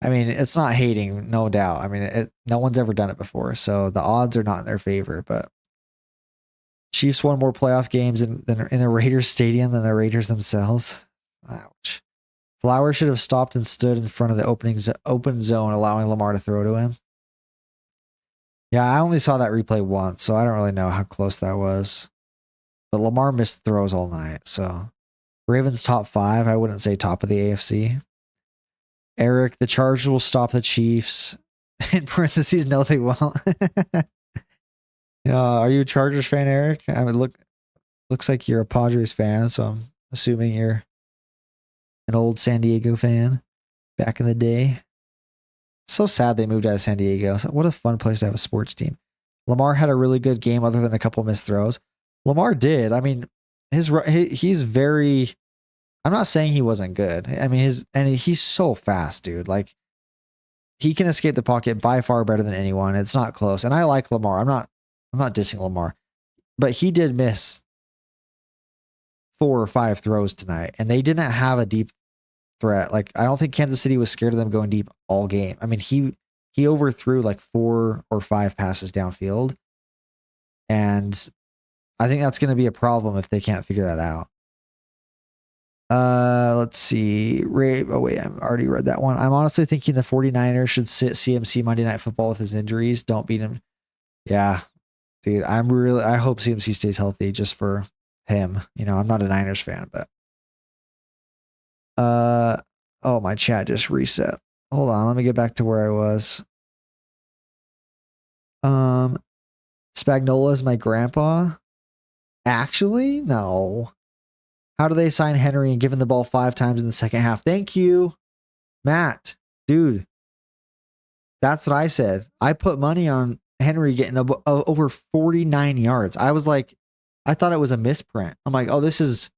I mean, it's not hating, no doubt. I mean, no one's ever done it before, so the odds are not in their favor. But Chiefs won more playoff games in the Raiders stadium than the Raiders themselves. Ouch. Flowers should have stopped and stood in front of the open zone, allowing Lamar to throw to him. Yeah, I only saw that replay once, so I don't really know how close that was. But Lamar missed throws all night, so Ravens top 5. I wouldn't say top of the AFC. Eric, the Chargers will stop the Chiefs. In parentheses, no, they won't. Are you a Chargers fan, Eric? I mean, looks like you're a Padres fan, so I'm assuming you're an old San Diego fan back in the day. So sad they moved out of San Diego. What a fun place to have a sports team. Lamar had a really good game other than a couple missed throws. Lamar did. I mean, he's very... I'm not saying he wasn't good. I mean, he's so fast, dude. Like, he can escape the pocket by far better than anyone. It's not close. And I like Lamar. I'm not dissing Lamar, but he did miss 4 or 5 throws tonight, and they didn't have a deep threat. Like, I don't think Kansas City was scared of them going deep all game. I mean, he overthrew like 4 or 5 passes downfield, and I think that's going to be a problem if they can't figure that out. Let's see. Oh wait, I've already read that one. I'm honestly thinking the 49ers should sit CMC Monday Night Football with his injuries. Don't beat him. Yeah, dude. I hope CMC stays healthy just for him. I'm not a Niners fan, but oh, my chat just reset. Hold on, let me get back to where I was. Spagnola is my grandpa. Actually, no. How do they sign Henry and give him the ball 5 times in the second half? Thank you, Matt. Dude, that's what I said. I put money on Henry getting over 49 yards. I thought it was a misprint. I'm like, oh, this is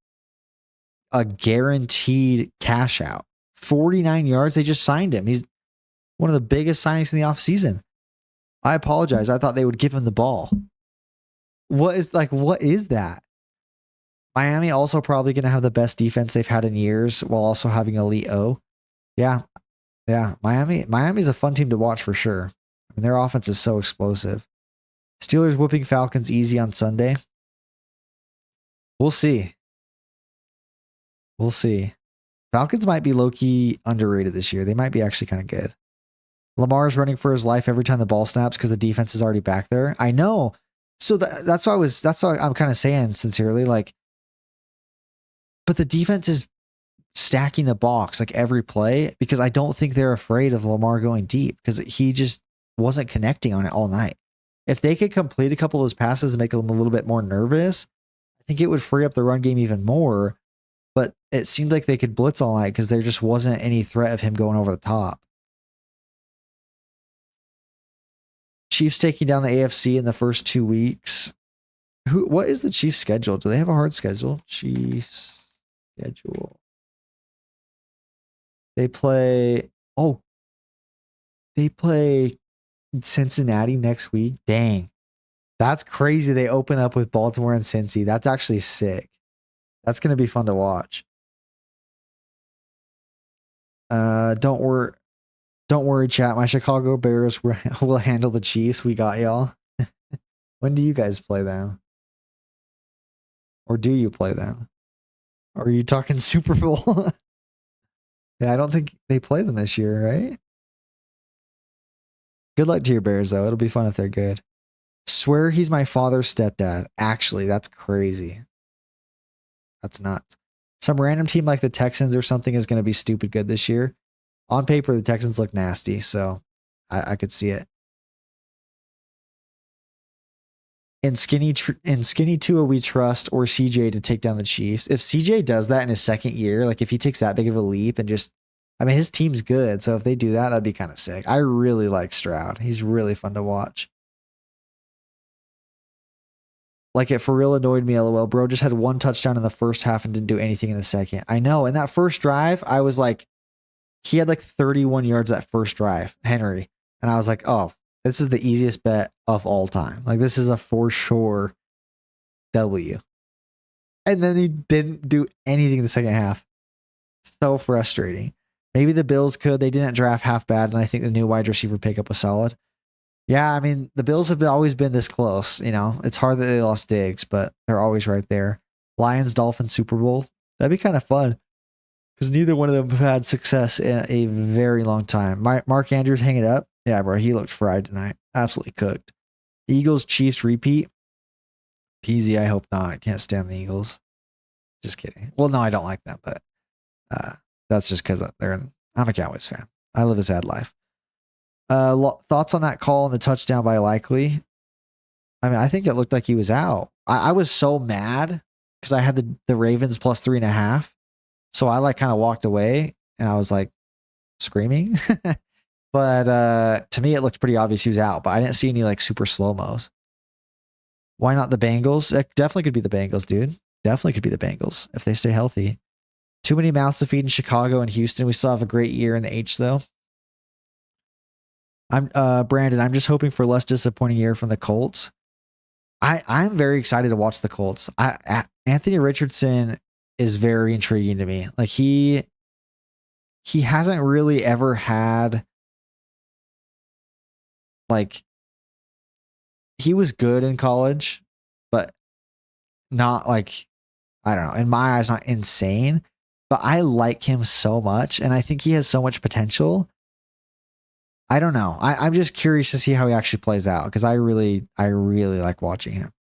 a guaranteed cash out. 49 yards. They just signed him. He's one of the biggest signings in the offseason. I apologize. I thought they would give him the ball. What is that? Miami also probably going to have the best defense they've had in years while also having elite O. Yeah. Yeah, Miami's a fun team to watch for sure. I mean, their offense is so explosive. Steelers whooping Falcons easy on Sunday. We'll see. We'll see. Falcons might be low-key underrated this year. They might be actually kind of good. Lamar's running for his life every time the ball snaps because the defense is already back there. I know. So that's why I'm kind of saying sincerely, like, but the defense is stacking the box like every play because I don't think they're afraid of Lamar going deep because he just wasn't connecting on it all night. If they could complete a couple of those passes and make them a little bit more nervous, I think it would free up the run game even more. But it seemed like they could blitz all night because there just wasn't any threat of him going over the top. Chiefs taking down the AFC in the first 2 weeks. What is the Chiefs' schedule? Do they have a hard schedule? Chiefs schedule. They play Cincinnati next week. Dang. That's crazy. They open up with Baltimore and Cincy. That's actually sick. That's going to be fun to watch. Don't worry, chat. My Chicago Bears will handle the Chiefs. We got y'all. When do you guys play them? Or do you play them? Or are you talking Super Bowl? Yeah, I don't think they play them this year, right? Good luck to your Bears, though. It'll be fun if they're good. Swear he's my father's stepdad. Actually, that's crazy. That's nuts. Some random team like the Texans or something is going to be stupid good this year. On paper, the Texans look nasty, so I could see it. In Skinny 2, we trust or CJ to take down the Chiefs. If CJ does that in his second year, like if he takes that big of a leap and just, I mean, his team's good. So if they do that, that'd be kind of sick. I really like Stroud. He's really fun to watch. Like it for real annoyed me, LOL. Bro just had 1 touchdown in the first half and didn't do anything in the second. I know. In that first drive, I was like, he had like 31 yards that first drive, Henry. And I was like, oh, this is the easiest bet of all time. Like this is a for sure W. And then he didn't do anything in the second half. So frustrating. Maybe the Bills could. They didn't draft half bad, and I think the new wide receiver pickup was solid. Yeah, I mean, the Bills have always been this close. You know, it's hard that they lost Diggs, but they're always right there. Lions, Dolphins, Super Bowl. That'd be kind of fun because neither one of them have had success in a very long time. Mark Andrews hang it up. Yeah, bro, he looked fried tonight. Absolutely cooked. Eagles, Chiefs repeat. Peasy, I hope not. Can't stand the Eagles. Just kidding. Well, no, I don't like them, but that's just because I'm a Cowboys fan. I live a sad life. Thoughts on that call and the touchdown by Likely? I mean, I think it looked like he was out. I was so mad because I had the Ravens plus 3.5. So I like kind of walked away and I was like screaming. But to me, it looked pretty obvious he was out, but I didn't see any like super slow-mos. Why not the Bengals? It definitely could be the Bengals, dude. Definitely could be the Bengals if they stay healthy. Too many mouths to feed in Chicago and Houston. We still have a great year in the H, though. I'm Brandon. I'm just hoping for a less disappointing year from the Colts. I'm very excited to watch the Colts. Anthony Richardson is very intriguing to me. Like he hasn't really ever had like he was good in college, but not like I don't know. In my eyes, not insane. But I like him so much, and I think he has so much potential. I don't know. I'm just curious to see how he actually plays out because I really like watching him.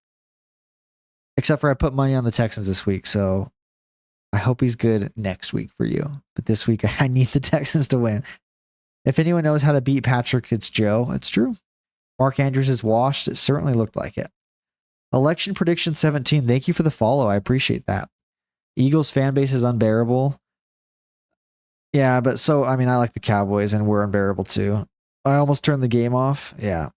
Except for I put money on the Texans this week, so I hope he's good next week for you. But this week I need the Texans to win. If anyone knows how to beat Patrick, it's Joe. It's true. Mark Andrews is washed. It certainly looked like it. Election prediction 17. Thank you for the follow. I appreciate that. Eagles fan base is unbearable. Yeah, but so, I mean, I like the Cowboys and we're unbearable too. I almost turned the game off. Yeah.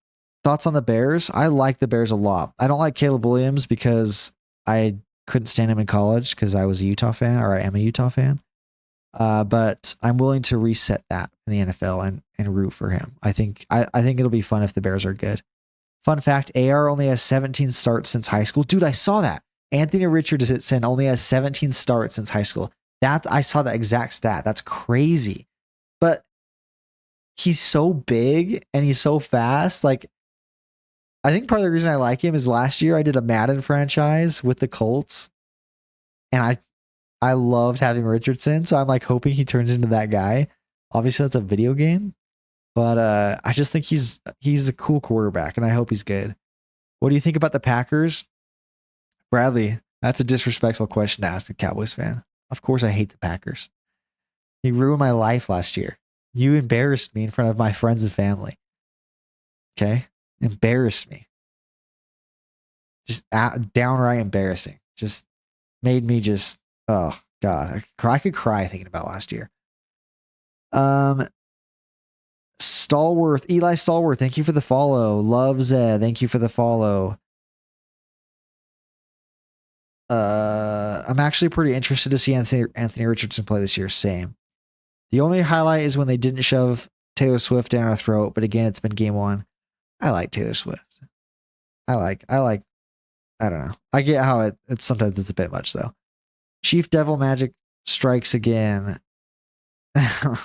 Thoughts on the Bears? I like the Bears a lot. I don't like Caleb Williams because I couldn't stand him in college because I was a Utah fan, or I am a Utah fan. But I'm willing to reset that in the NFL and root for him. I think it'll be fun if the Bears are good. Fun fact, AR only has 17 starts since high school. Dude, I saw that. Anthony Richardson only has 17 starts since high school. I saw that exact stat. That's crazy. But he's so big and he's so fast. Like, I think part of the reason I like him is last year I did a Madden franchise with the Colts, and I loved having Richardson. So I'm like hoping he turns into that guy. Obviously, that's a video game, but I just think he's a cool quarterback, and I hope he's good. What do you think about the Packers, Bradley? That's a disrespectful question to ask a Cowboys fan. Of course, I hate the Packers. You ruined my life last year. You embarrassed me in front of my friends and family. Okay? Embarrassed me. Just downright embarrassing. Just made me just, oh God. I could cry thinking about last year. Stallworth, Eli Stallworth, thank you for the follow. Love Zed, thank you for the follow. I'm actually pretty interested to see Anthony Richardson play this year. Same. The only highlight is when they didn't shove Taylor Swift down our throat, but again, it's been game one. I like Taylor Swift. I don't know. I get how it's sometimes it's a bit much though. Chief Devil Magic strikes again.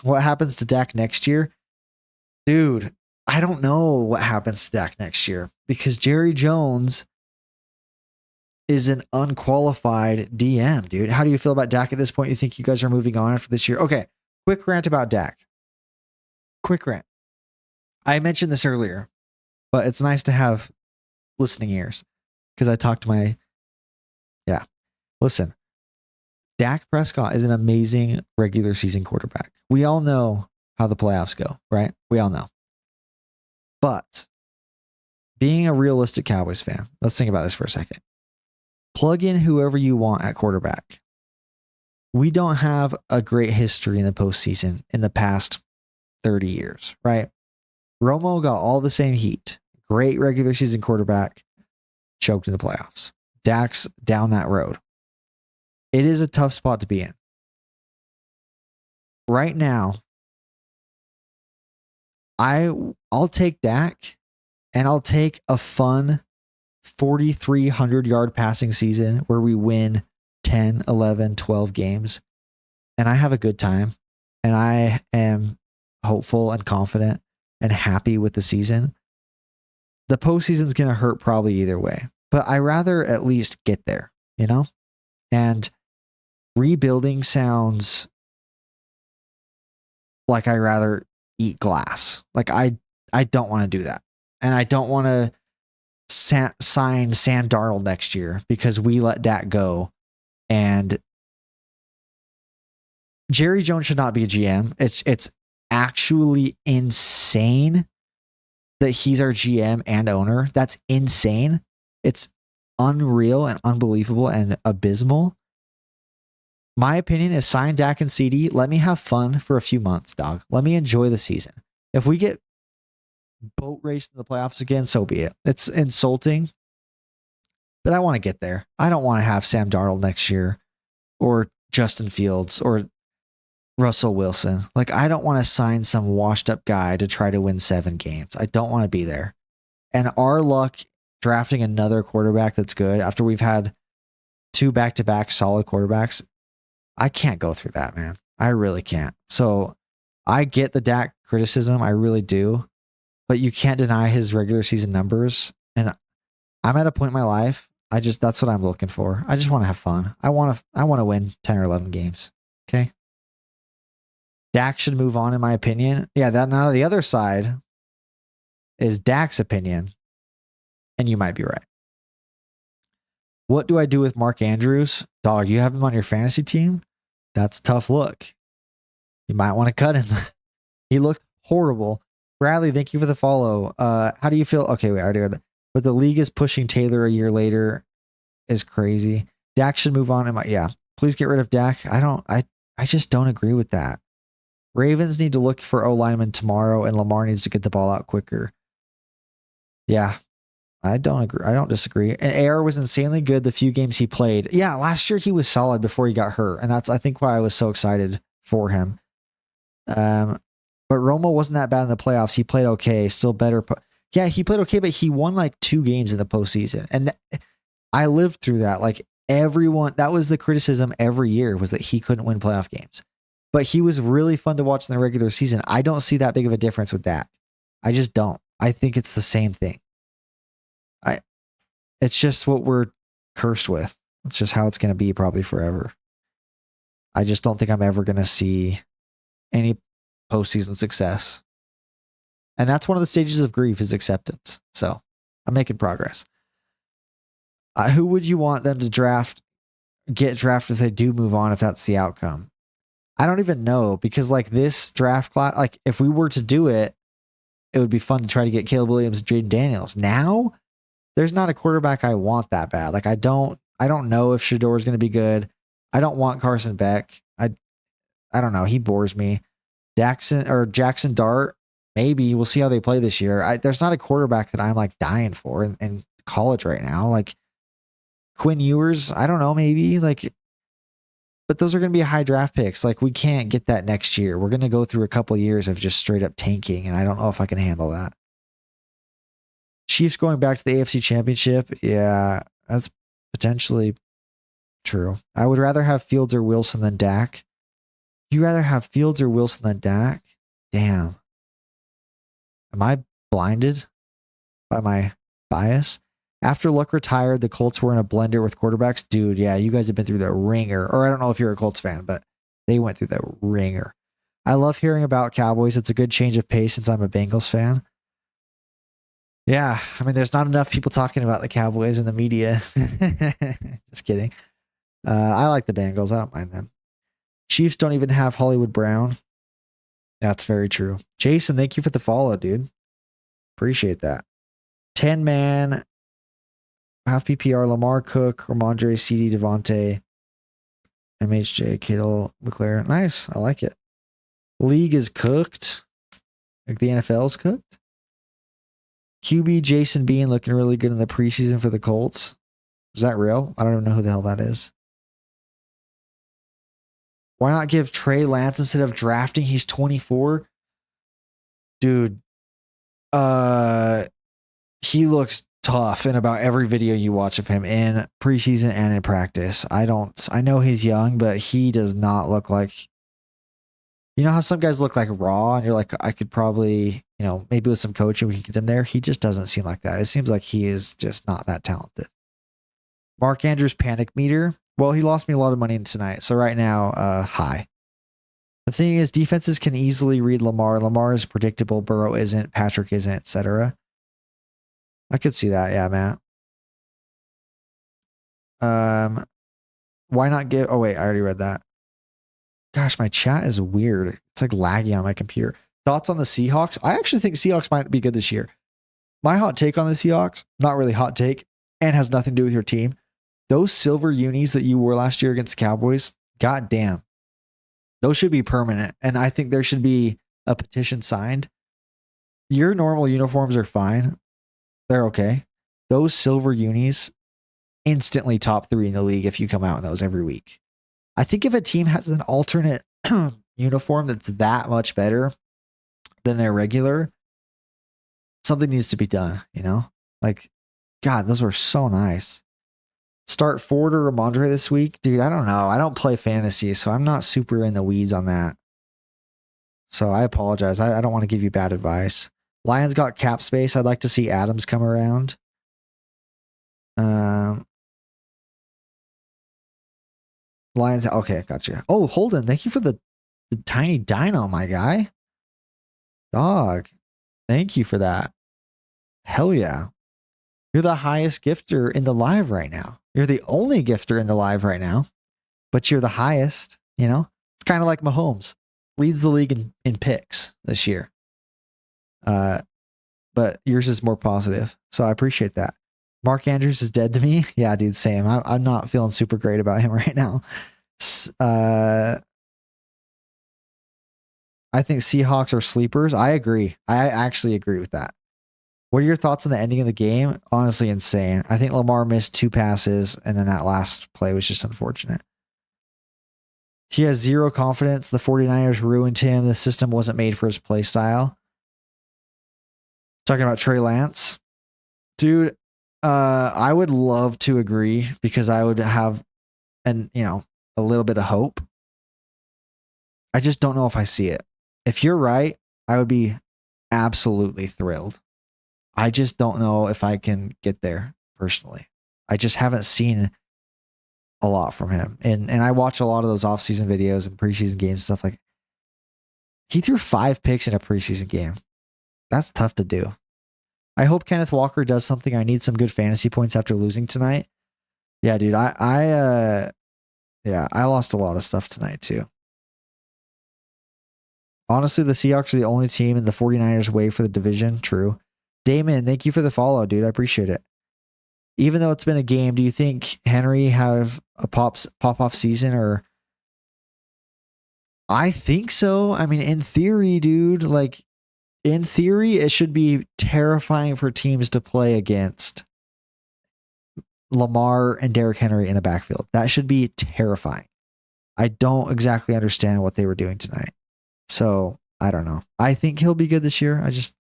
What happens to Dak next year? Dude, I don't know what happens to Dak next year because Jerry Jones is an unqualified DM, dude. How do you feel about Dak at this point? You think you guys are moving on after this year? Okay, quick rant about Dak. Quick rant. I mentioned this earlier, but it's nice to have listening ears because I talked to my, yeah. Listen, Dak Prescott is an amazing regular season quarterback. We all know how the playoffs go, right? We all know. But being a realistic Cowboys fan, let's think about this for a second. Plug in whoever you want at quarterback. We don't have a great history in the postseason in the past 30 years, right? Romo got all the same heat. Great regular season quarterback, choked in the playoffs. Dak's down that road. It is a tough spot to be in. Right now, I'll take Dak and I'll take a fun 4,300 yard passing season where we win 10, 11, 12 games. And I have a good time. And I am hopeful and confident and happy with the season. The postseason's going to hurt probably either way. But I rather at least get there, you know? And rebuilding sounds like I rather eat glass. Like I don't want to do that. And I don't want to sign Sam Darnold next year because we let Dak go. And Jerry Jones should not be a GM. It's actually insane that he's our GM and owner. That's insane. It's unreal and unbelievable and abysmal. My opinion is sign Dak and CD. Let me have fun for a few months, dog. Let me enjoy the season. If we get boat raced in the playoffs again, so be it. It's insulting, but I want to get there. I don't want to have Sam Darnold next year or Justin Fields or Russell Wilson. Like, I don't want to sign some washed up guy to try to win 7 games. I don't want to be there. And our luck drafting another quarterback that's good after we've had 2 back-to-back solid quarterbacks, I can't go through that, man. I really can't. So I get the Dak criticism. I really do. But you can't deny his regular season numbers. And I'm at a point in my life. That's what I'm looking for. I just want to have fun. I want to win 10 or 11 games. Okay. Dak should move on, in my opinion. Yeah. Now the other side is Dak's opinion. And you might be right. What do I do with Mark Andrews? Dog, you have him on your fantasy team? That's a tough look. You might want to cut him. He looked horrible. Bradley, thank you for the follow. How do you feel? Okay, wait, I already heard that. But the league is pushing Taylor a year later is crazy. Dak should move on. Yeah, please get rid of Dak. I just don't agree with that. Ravens need to look for O-lineman tomorrow, and Lamar needs to get the ball out quicker. Yeah, I don't agree. I don't disagree. And AR was insanely good the few games he played. Yeah, last year he was solid before he got hurt, and that's I think why I was so excited for him. But Romo wasn't that bad in the playoffs. He played okay, still better. Yeah, he played okay, but he won like 2 games in the postseason, and I lived through that. Like everyone, that was the criticism every year was that he couldn't win playoff games. but he was really fun to watch in the regular season. I don't see that big of a difference with Dak. I just don't. I think it's the same thing. It's just what we're cursed with. It's just how it's going to be probably forever. I just don't think I'm ever going to see any postseason success. And that's one of the stages of grief is acceptance. So I'm making progress. Who would you want them to get drafted if they do move on, if that's the outcome? I don't even know, because like this draft class, like if we were to do it, it would be fun to try to get Caleb Williams and Jaden Daniels. Now, there's not a quarterback I want that bad. Like I don't know if Shedeur is going to be good. I don't want Carson Beck. I don't know. He bores me. Jackson Dart, maybe. We'll see how they play this year. There's not a quarterback that I'm like dying for in college right now. Like Quinn Ewers, I don't know, maybe. Like, but those are going to be high draft picks. Like we can't get that next year. We're going to go through a couple years of just straight up tanking, and I don't know if I can handle that. Chiefs going back to the AFC Championship. Yeah, that's potentially true. I would rather have Fields or Wilson than Dak. You rather have Fields or Wilson than Dak? Damn. Am I blinded by my bias? After Luck retired, the Colts were in a blender with quarterbacks. Dude, yeah, you guys have been through the ringer. Or I don't know if you're a Colts fan, but they went through the ringer. I love hearing about Cowboys. It's a good change of pace since I'm a Bengals fan. Yeah, I mean, there's not enough people talking about the Cowboys in the media. Just kidding. I like the Bengals. I don't mind them. Chiefs don't even have Hollywood Brown. That's very true. Jason, thank you for the follow, dude. Appreciate that. 10-man, half PPR, Lamar, Cook, Ramondre, CD, Devontae, MHJ, Kittle, McLaren. Nice. I like it. League is cooked. Like the NFL's cooked. QB Jason Bean looking really good in the preseason for the Colts. Is that real? I don't even know who the hell that is. Why not give Trey Lance instead of drafting? He's 24. Dude, he looks tough in about every video you watch of him in preseason and in practice. I know he's young, but he does not look like, you know how some guys look like raw and you're like, I could probably, maybe with some coaching we can get him there. He just doesn't seem like that. It seems like he is just not that talented. Mark Andrews panic meter. Well, he lost me a lot of money tonight. So right now, high. The thing is, defenses can easily read Lamar. Lamar is predictable. Burrow isn't. Patrick isn't, etc. I could see that. Yeah, Matt. Why not give... Oh, wait. I already read that. Gosh, my chat is weird. It's like laggy on my computer. Thoughts on the Seahawks? I actually think Seahawks might be good this year. My hot take on the Seahawks, not really hot take, and has nothing to do with your team. Those silver unis that you wore last year against the Cowboys, goddamn. Those should be permanent. And I think there should be a petition signed. Your normal uniforms are fine. They're okay. Those silver unis, instantly top 3 in the league if you come out in those every week. I think if a team has an alternate uniform that's that much better than their regular, something needs to be done, Like, God, those were so nice. Start Ford or Ramondre this week? Dude, I don't know. I don't play fantasy, so I'm not super in the weeds on that. So I apologize. I don't want to give you bad advice. Lions got cap space. I'd like to see Adams come around. Lions. Okay, gotcha. Oh, Holden, thank you for the tiny dino, my guy. Dog. Thank you for that. Hell yeah. You're the highest gifter in the live right now. You're the only gifter in the live right now, but you're the highest, It's kind of like Mahomes. Leads the league in picks this year. But yours is more positive. So I appreciate that. Mark Andrews is dead to me. Yeah, dude, same. I'm not feeling super great about him right now. I think Seahawks are sleepers. I agree. I actually agree with that. What are your thoughts on the ending of the game? Honestly, insane. I think Lamar missed 2 passes, and then that last play was just unfortunate. He has zero confidence. The 49ers ruined him. The system wasn't made for his play style. Talking about Trey Lance. Dude, I would love to agree because I would have a little bit of hope. I just don't know if I see it. If you're right, I would be absolutely thrilled. I just don't know if I can get there personally. I just haven't seen a lot from him. And I watch a lot of those offseason videos and preseason games, stuff like he threw 5 picks in a preseason game. That's tough to do. I hope Kenneth Walker does something. I need some good fantasy points after losing tonight. Yeah, dude, I lost a lot of stuff tonight too. Honestly, the Seahawks are the only team in the 49ers way for the division. True. Damon, thank you for the follow, dude. I appreciate it. Even though it's been a game, do you think Henry have a pop-off season? Or I think so. I mean, in theory, dude, like in theory, it should be terrifying for teams to play against Lamar and Derrick Henry in the backfield. That should be terrifying. I don't exactly understand what they were doing tonight. So I don't know. I think he'll be good this year. I just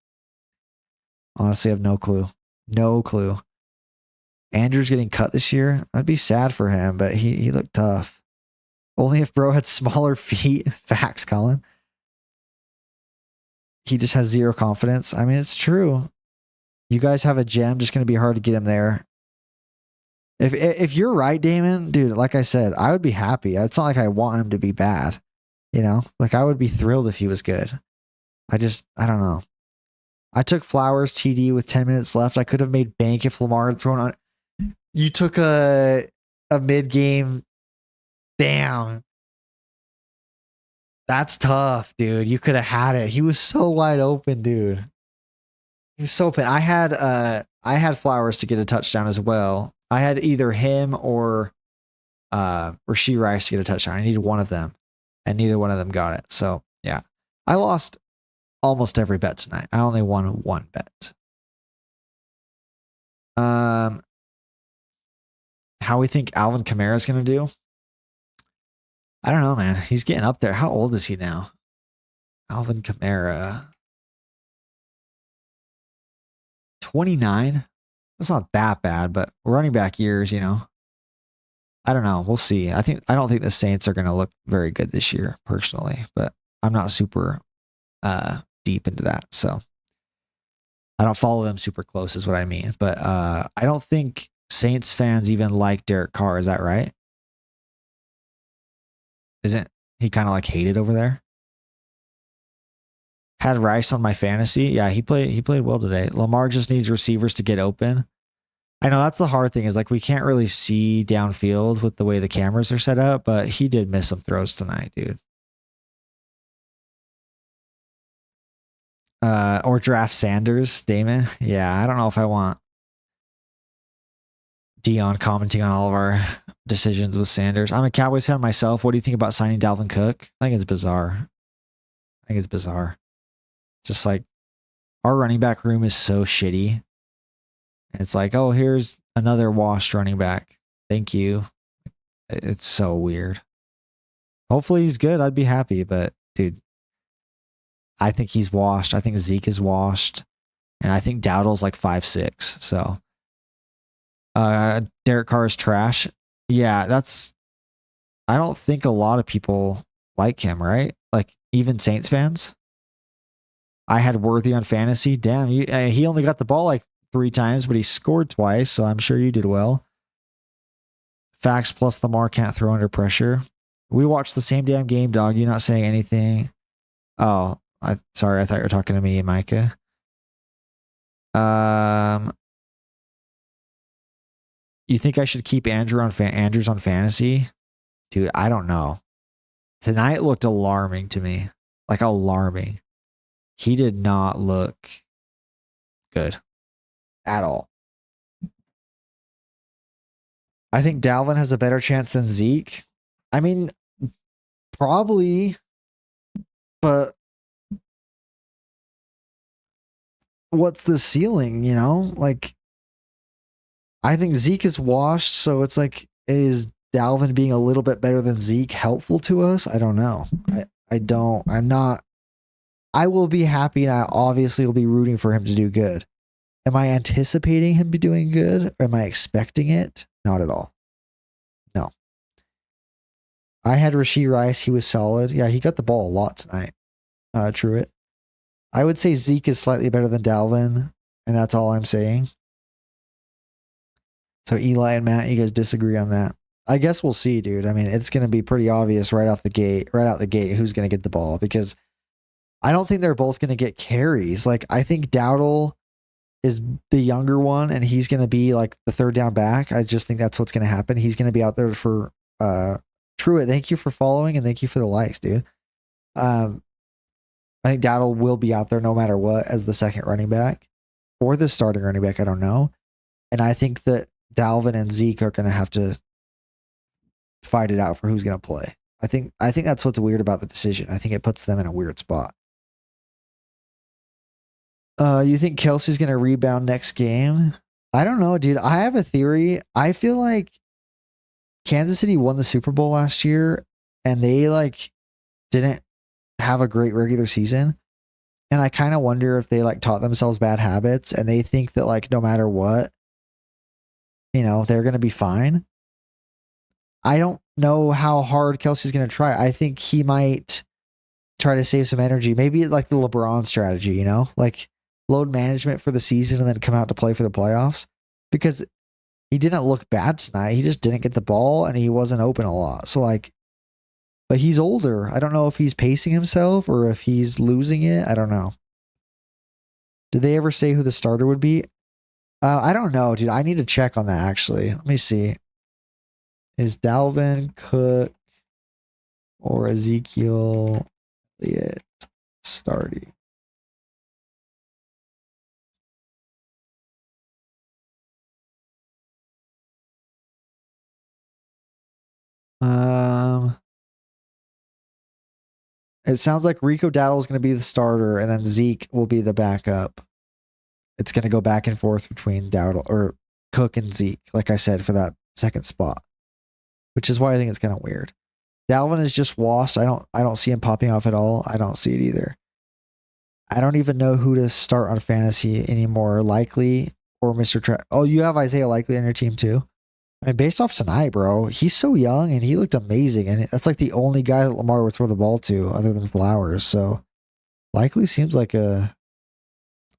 honestly have no clue. No clue. Andrews getting cut this year. I'd be sad for him, but he looked tough. Only if bro had smaller feet. Facts, Colin. He just has zero confidence. I mean, it's true. You guys have a gem, just going to be hard to get him there. If you're right, Damon, dude, like I said, I would be happy. It's not like I want him to be bad. You know, like I would be thrilled if he was good. I don't know. I took Flowers TD with 10 minutes left. I could have made bank if Lamar had thrown on. You took a mid-game. Damn. That's tough, dude. You could have had it. He was so wide open, dude. He was so open. I had Flowers to get a touchdown as well. I had either him or Rashee Rice to get a touchdown. I needed one of them, and neither one of them got it. So yeah, I lost almost every bet tonight. I only won one bet. How we think Alvin Kamara is going to do? I don't know, man. He's getting up there. How old is he now? Alvin Kamara. 29? That's not that bad, but running back years, you know. I don't know. We'll see. I don't think the Saints are going to look very good this year, personally, but I'm not super deep into that. So I don't follow them super close is what I mean. But I don't think Saints fans even like Derek Carr. Is that right? Isn't he kind of like hated over there? Had Rice on my fantasy. Yeah, he played well today. Lamar just needs receivers to get open. I know that's the hard thing is like we can't really see downfield with the way the cameras are set up, but he did miss some throws tonight, dude. Or draft Sanders, Damon. Yeah, I don't know if I want Dion commenting on all of our decisions with Sanders. I'm a Cowboys fan myself. What do you think about signing Dalvin Cook? I think it's bizarre. Just like our running back room is so shitty. It's like, oh, here's another washed running back. Thank you. It's so weird. Hopefully he's good. I'd be happy, but dude, I think he's washed. I think Zeke is washed. And I think Dowdle's like 5'6". So Derek Carr is trash. Yeah, I don't think a lot of people like him, right? Like even Saints fans. I had Worthy on fantasy. Damn, he only got the ball like 3 times, but he scored twice, so I'm sure you did well. Facts plus Lamar can't throw under pressure. We watched the same damn game, dog. You not saying anything? Oh, sorry. I thought you were talking to me, Micah. You think I should keep Andrews on fantasy? Dude, I don't know. Tonight looked alarming to me. Like alarming. He did not look good at all. I think Dalvin has a better chance than Zeke. I mean, probably, but what's the ceiling, you know? Like, I think Zeke is washed, so it's like, is Dalvin being a little bit better than Zeke helpful to us? I don't know. I will be happy and I obviously will be rooting for him to do good. Am I anticipating him to be doing good? Or am I expecting it? Not at all. No. I had Rashee Rice. He was solid. Yeah, he got the ball a lot tonight. Truitt. I would say Zeke is slightly better than Dalvin, and that's all I'm saying. So Eli and Matt, you guys disagree on that. I guess we'll see, dude. I mean, it's going to be pretty obvious right out the gate, who's going to get the ball, because I don't think they're both going to get carries. Like, I think Dowdle is the younger one, and he's going to be like the third down back. I just think that's what's going to happen. He's going to be out there for Truitt. Thank you for following, and thank you for the likes, dude. I think Dowdle will be out there no matter what as the second running back or the starting running back. I don't know. And I think that Dalvin and Zeke are going to have to fight it out for who's going to play. I think that's what's weird about the decision. I think it puts them in a weird spot. You think Kelsey's going to rebound next game? I don't know, dude. I have a theory. I feel like Kansas City won the Super Bowl last year and they like didn't have a great regular season. And I kind of wonder if they like taught themselves bad habits and they think that like no matter what, you know, they're going to be fine. I don't know how hard Kelsey's going to try. I think he might try to save some energy. Maybe like the LeBron strategy, you know, like load management for the season and then come out to play for the playoffs, because he didn't look bad tonight. He just didn't get the ball and he wasn't open a lot. So like, but he's older. I don't know if he's pacing himself or if he's losing it. I don't know. Did they ever say who the starter would be? I don't know, dude. I need to check on that actually. Let me see. Is Dalvin Cook or Ezekiel Elliott starting? It sounds like Rico Dowdle is going to be the starter, and then Zeke will be the backup. It's going to go back and forth between Dowdle or Cook and Zeke, like I said, for that second spot, which is why I think it's kind of weird. Dalvin is just washed. I don't see him popping off at all. I don't see it either. I don't even know who to start on fantasy anymore. Likely or Mr. Oh, you have Isaiah Likely on your team too? I mean, based off tonight, bro, he's so young and he looked amazing. And that's like the only guy that Lamar would throw the ball to other than Flowers. So Likely seems like a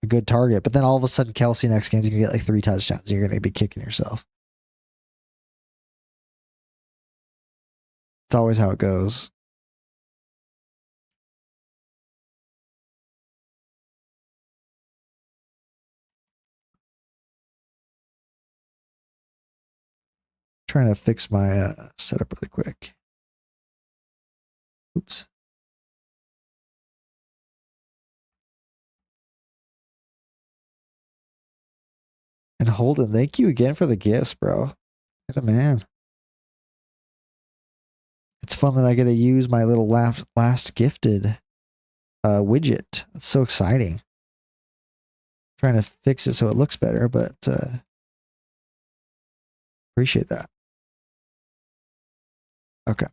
good target. But then all of a sudden, Kelsey next game is going to get like 3 touchdowns. You're going to be kicking yourself. It's always how it goes. Trying to fix my setup really quick. Oops. And Holden, thank you again for the gifts, bro. You're the man. It's fun that I get to use my little last gifted widget. It's so exciting. Trying to fix it so it looks better, but appreciate that. Okay.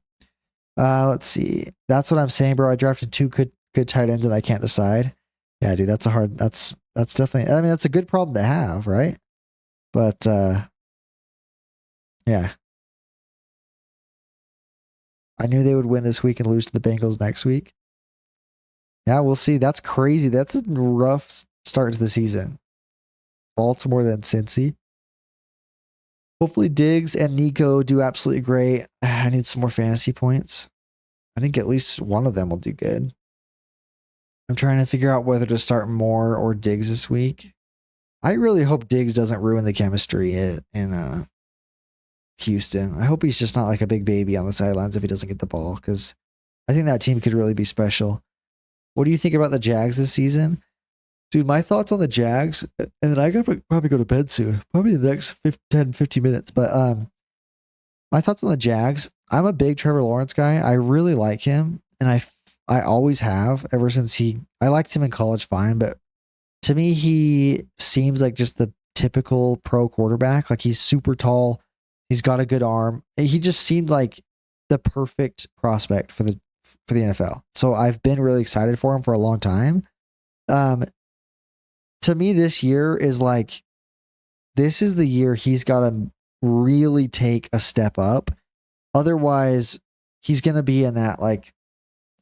Let's see. That's what I'm saying, bro. I drafted 2 good tight ends and I can't decide. Yeah, dude, that's definitely, I mean, that's a good problem to have, right? But yeah. I knew they would win this week and lose to the Bengals next week. Yeah, we'll see. That's crazy. That's a rough start to the season. Baltimore, then Cincy. Hopefully Diggs and Nico do absolutely great. I need some more fantasy points. I think at least one of them will do good. I'm trying to figure out whether to start Moore or Diggs this week. I really hope Diggs doesn't ruin the chemistry in Houston. I hope he's just not like a big baby on the sidelines if he doesn't get the ball, because I think that team could really be special. What do you think about the Jags this season? Dude, my thoughts on the Jags, and then I gotta probably go to bed soon, probably the next 10-15 minutes, but my thoughts on the Jags, I'm a big Trevor Lawrence guy. I really like him, and I always have ever since I liked him in college fine, but to me, he seems like just the typical pro quarterback. Like, he's super tall. He's got a good arm. He just seemed like the perfect prospect for the NFL. So I've been really excited for him for a long time. To me, this year is like, this is the year he's got to really take a step up. Otherwise, he's going to be in that like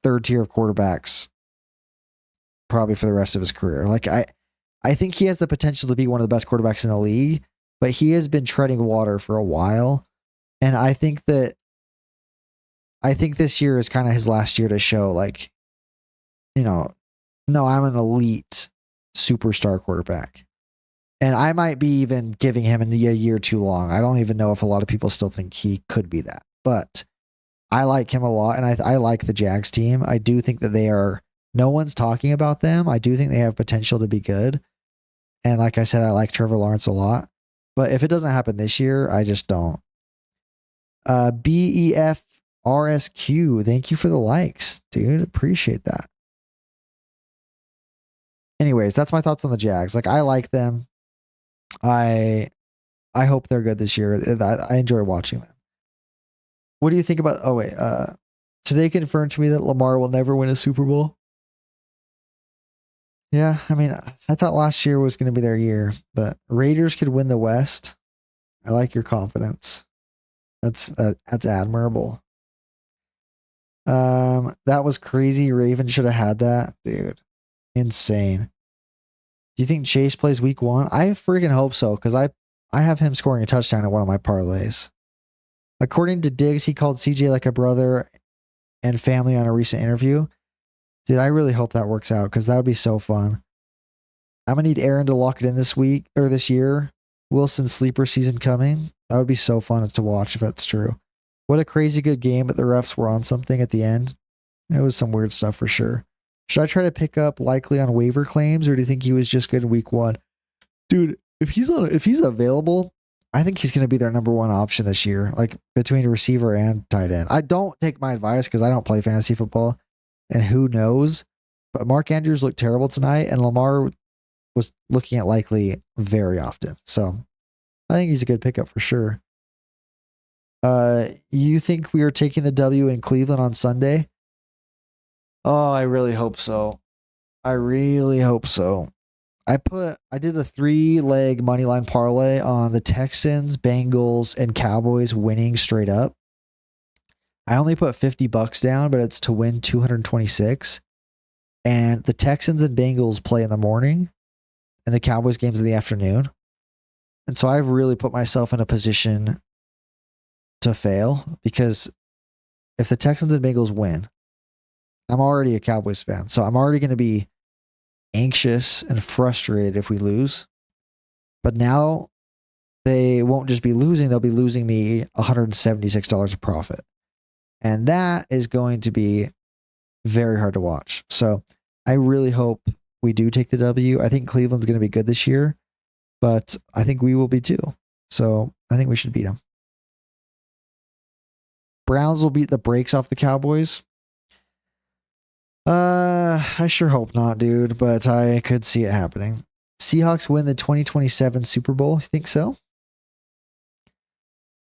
third tier of quarterbacks probably for the rest of his career. Like I think he has the potential to be one of the best quarterbacks in the league, but he has been treading water for a while. And I think this year is kind of his last year to show like, no, I'm an elite superstar quarterback. And I might be even giving him a year too long. I don't even know if a lot of people still think he could be that. But I like him a lot, and I like the Jags team. I do think that no one's talking about them. I do think they have potential to be good. And like I said, I like Trevor Lawrence a lot. But if it doesn't happen this year, I just don't. BEFRSQ, thank you for the likes, dude. Appreciate that. Anyways, that's my thoughts on the Jags. Like, I like them. I hope they're good this year. I enjoy watching them. What do you think about... Oh, wait. Today confirmed to me that Lamar will never win a Super Bowl. Yeah, I mean, I thought last year was going to be their year, but Raiders could win the West. I like your confidence. That's admirable. That was crazy. Raven should have had that, dude. Insane. Do you think Chase plays week 1? I freaking hope so, because I have him scoring a touchdown in one of my parlays. According to Diggs, he called CJ like a brother and family on a recent interview. Dude, I really hope that works out, because that would be so fun. I'm gonna need Aaron to lock it in this week or this year. Wilson's sleeper season coming. That would be so fun to watch if that's true. What a crazy good game, but the refs were on something at the end. It was some weird stuff for sure. Should I try to pick up Likely on waiver claims, or do you think he was just good in week 1? Dude, if he's available, I think he's going to be their number 1 option this year, like between receiver and tight end. I don't take my advice because I don't play fantasy football, and who knows? But Mark Andrews looked terrible tonight, and Lamar was looking at Likely very often. So I think he's a good pickup for sure. You think we are taking the W in Cleveland on Sunday? Oh, I really hope so. I really hope so. I did a 3-leg moneyline parlay on the Texans, Bengals, and Cowboys winning straight up. I only put $50 down, but it's to win 226. And the Texans and Bengals play in the morning, and the Cowboys games in the afternoon. And so I've really put myself in a position to fail, because if the Texans and Bengals win, I'm already a Cowboys fan. So I'm already going to be anxious and frustrated if we lose. But now they won't just be losing, they'll be losing me $176 of profit. And that is going to be very hard to watch. So I really hope we do take the W. I think Cleveland's going to be good this year, but I think we will be too. So I think we should beat them. Browns will beat the brakes off the Cowboys. I sure hope not, dude, but I could see it happening. Seahawks win the 2027 Super Bowl. You think so?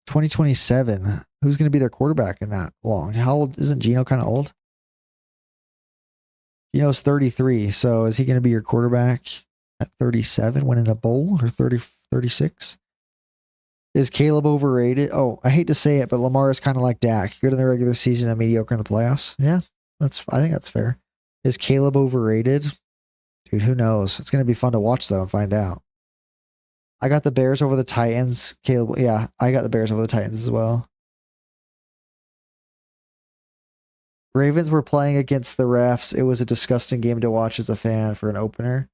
2027. Who's going to be their quarterback in that long? How old? Isn't Geno kind of old? Geno's 33. So is he going to be your quarterback at 37, winning a bowl, or 36? Is Caleb overrated? Oh, I hate to say it, but Lamar is kind of like Dak. Good in the regular season and mediocre in the playoffs. Yeah, I think that's fair. Is Caleb overrated? Dude, who knows? It's going to be fun to watch, though, and find out. I got the Bears over the Titans. Caleb, yeah, I got the Bears over the Titans as well. Ravens were playing against the refs. It was a disgusting game to watch as a fan for an opener.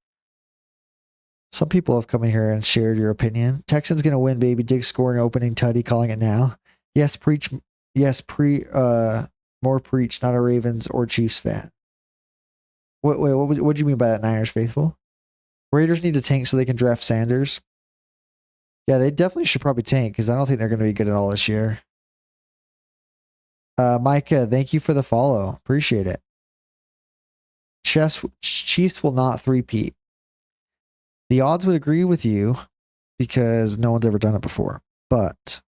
Some people have come in here and shared your opinion. Texans going to win, baby. Diggs scoring opening tutty, calling it now. Yes, preach. Yes, more preach, not a Ravens or Chiefs fan. What do you mean by that, Niners faithful? Raiders need to tank so they can draft Sanders. Yeah, they definitely should probably tank, because I don't think they're going to be good at all this year. Micah, thank you for the follow. Appreciate it. Chiefs will not three-peat. The odds would agree with you, because no one's ever done it before. But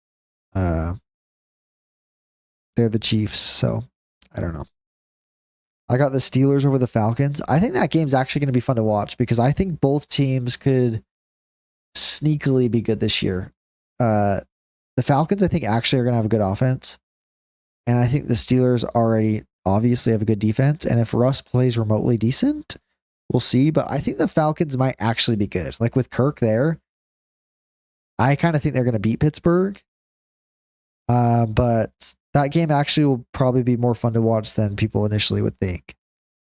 they're the Chiefs, so I don't know. I got the Steelers over the Falcons. I think that game's actually going to be fun to watch, because I think both teams could sneakily be good this year. The Falcons, I think, actually are going to have a good offense. And I think the Steelers already obviously have a good defense. And if Russ plays remotely decent, we'll see. But I think the Falcons might actually be good. Like with Kirk there, I kind of think they're going to beat Pittsburgh. But that game actually will probably be more fun to watch than people initially would think.